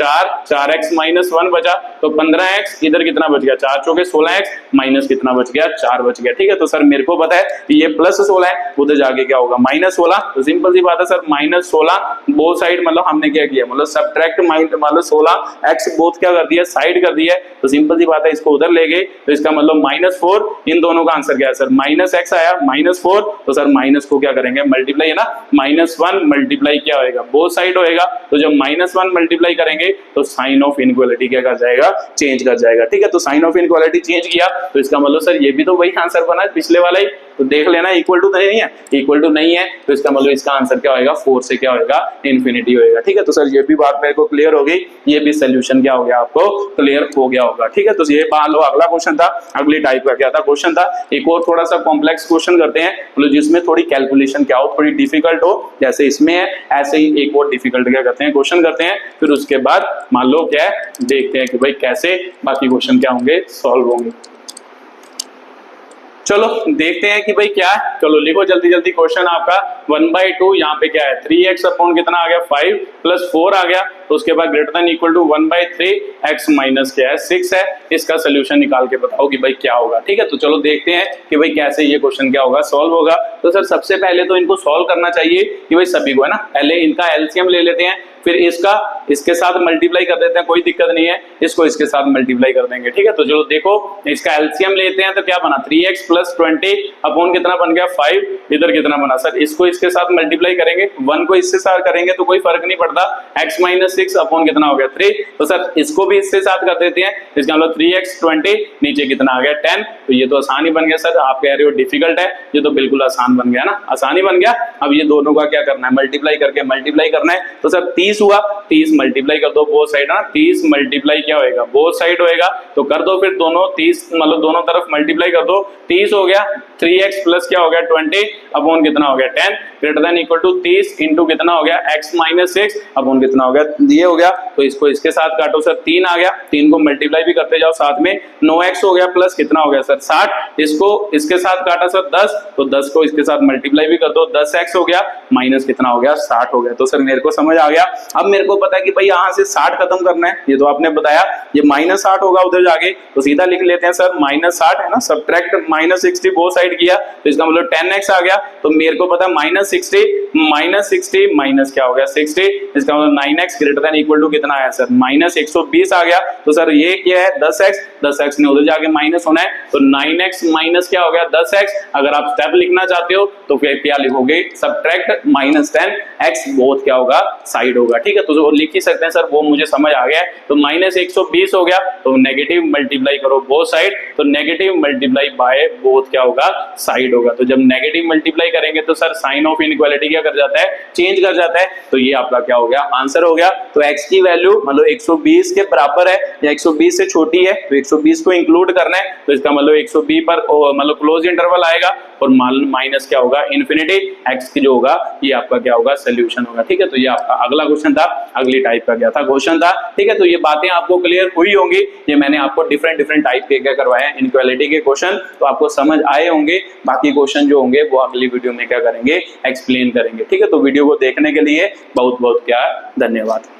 4x - 1 बचा, तो 15x, इधर कितना बच गया 4 चौके 16x, माइनस कितना बच गया 4 बच गया, ठीक है। तो सर मेरे को पता है कि ये +16 है, उधर जाके क्या होगा -16, तो सिंपल सी बात है सर -16 बोथ साइड, मतलब हमने क्या किया मतलब सब्ट्रैक्ट मतलब 16x बोथ क्या कर दिया साइड कर दिया, तो सिंपल सी बात है इसको उधर ले गए, तो इसका मतलब -4, इन दोनों का आंसर क्या है सर -x आया -4, तो सर माइनस को क्या करेंगे मल्टीप्लाई है ना, -1 मल्टीप्लाई क्या होएगा बोथ साइड होएगा, तो जब -1 मल्टीप्लाई करेंगे तो साइन ऑफ इनइक्वालिटी क्या कर जाएगा चेंज कर जाएगा, ठीक है। तो साइन ऑफ इनइक्वालिटी चेंज किया, तो इसका मतलब सर ये भी तो वही आंसर बना है पिछले वाला ही, तो देख लेना इक्वल टू नहीं है, इक्वल टू नहीं है, तो इसका मतलब इसका आंसर क्या होएगा 4 से क्या होएगा इन्फिनिटी होएगा, ठीक है। तो सर ये भी बात मेरे को क्लियर हो गई, ये भी सोल्यूशन क्या हो गया आपको क्लियर हो गया होगा, ठीक है। तो ये मान लो अगला क्वेश्चन था, अगली टाइप का क्या था क्वेश्चन था, एक और थोड़ा सा कॉम्प्लेक्स क्वेश्चन करते हैं, मतलब जिसमें थोड़ी कैलकुलेशन क्या हो थोड़ी डिफिकल्ट हो, जैसे इसमें है ऐसे ही एक और डिफिकल्ट क्या करते हैं क्वेश्चन करते हैं, फिर उसके बाद मान लो क्या है देखते हैं कि भाई कैसे बाकी क्वेश्चन क्या होंगे सॉल्व होंगे। चलो देखते हैं कि भाई क्या है, चलो लिखो जल्दी जल्दी क्वेश्चन आपका 1/2, यहाँ पे क्या है 3x अपॉन कितना आ गया 5 + 4 आ गया, तो उसके बाद greater than equal to 1/3 x minus क्या है 6 है, इसका सोल्यूशन निकाल के बताओ कि भाई क्या होगा, ठीक है। तो चलो देखते हैं कि भाई कैसे ये क्वेश्चन क्या होगा सॉल्व होगा। तो सर सबसे पहले तो इनको सॉल्व करना चाहिए कि भाई सभी को है ना, पहले इनका एलसीएम ले लेते हैं, फिर इसका इसके साथ मल्टीप्लाई कर देते हैं, कोई दिक्कत नहीं है, इसको इसके साथ मल्टीप्लाई कर देंगे, ठीक है। तो चलो देखो इसका एलसीएम लेते हैं तो क्या बना 3x + 20 अपॉन कितना बन गया 5, इधर कितना बना सर इसको इसके साथ मल्टीप्लाई करेंगे, 1 को इससे साथ करेंगे तो कोई फर्क नहीं पड़ता, x - 6 अपॉन कितना हो गया 3, तो सर इसको भी इससे साथ कर देते हैं, इसका मतलब 3x 20 नीचे कितना आ गया 10, तो ये तो आसान ही बन गया सर, आप कह रहे हो डिफिकल्ट है, ये तो बिल्कुल आसान बन गया ना, आसान ही बन गया। अब ये दोनों का क्या करना है मल्टीप्लाई करके मल्टीप्लाई करना है, तो सर 30 हुआ, 30 मल्टीप्लाई कर दो बोथ साइड ना, 30 मल्टीप्लाई क्या होएगा बोथ साइड होएगा, तो कर दो फिर दोनों 30 मतलब दोनों तरफ मल्टीप्लाई कर दो, 30 हो गया 3x प्लस क्या हो गया 20 अपॉन कितना हो गया 10 greater than equal to 30 into कितना हो गया x - 6 अपॉन कितना हो गया ये हो गया, तो इसको इसके साथ काटो सर 3 आ गया, 3 को मल्टीप्लाई भी करते जाओ साथ में, 9x हो गया प्लस कितना हो गया सर 60, इसको इसके साथ काटा सर 10, तो 10 को इसके साथ मल्टीप्लाई भी कर दो, 10x हो गया माइनस कितना हो गया 60 हो गया। तो सर मेरे को समझ आ गया, अब मेरे को पता है कि भाई यहाँ से 60 खत्म करना है, ये तो आपने बताया, ये -60 होगा उधर जाके, तो सीधा लिख लेते हैं सर -60 है ना, सब्ट्रैक्ट -60 बोथ साइड किया, तो इसका मतलब 10x आ गया, तो मेरे को पता -60 -60 माइनस क्या हो गया 60, इसका मतलब 9x greater than equal to कितना आया सर -120 आ गया। तो सर ये क्या है 10x ने उधर जाके माइनस होना है, तो 9x माइनस क्या हो गया 10x। अगर आप स्टेप लिखना चाहते हो तो फिर क्या लिखोगे सबट्रैक्ट -10x, बोथ क्या होगा साइड होगा। ठीक है, तो लिख ही सकते हैं सर वो मुझे समझ आ गया है। तो -120 हो गया, तो नेगेटिव मल्टीप्लाई करो बोथ साइड, तो नेगेटिव मल्टीप्लाई बाय बोथ क्या होगा साइड होगा। तो जब नेगेटिव मल्टीप्लाई करेंगे तो सर साइन ऑफ इनइक्वालिटी क्या कर जाता है चेंज कर जाता है, तो ये आपका क्या हो गया आंसर हो गया। तो x की वैल्यू मतलब 120 के बराबर है या 120 से छोटी है, तो 120 को इंक्लूड करना है, तो इसका मतलब 120 पर मतलब क्लोज इंटरवल आएगा और माइनस क्या होगा इन्फिनिटी, x की जो होगा ये आपका क्या होगा सोल्यूशन होगा। ठीक है, तो ये आपका अगला क्वेश्चन था, अगली टाइप का क्या था क्वेश्चन था। ठीक है, तो ये बातें आपको क्लियर हुई होंगी, ये मैंने आपको डिफरेंट टाइप के क्या करवाए हैं इनइक्वालिटी के क्वेश्चन, तो आपको समझ आए होंगे। बाकी क्वेश्चन जो होंगे वो अगली वीडियो में क्या करेंगे एक्सप्लेन करेंगे। ठीक है, तो वीडियो को देखने के लिए बहुत बहुत क्या धन्यवाद।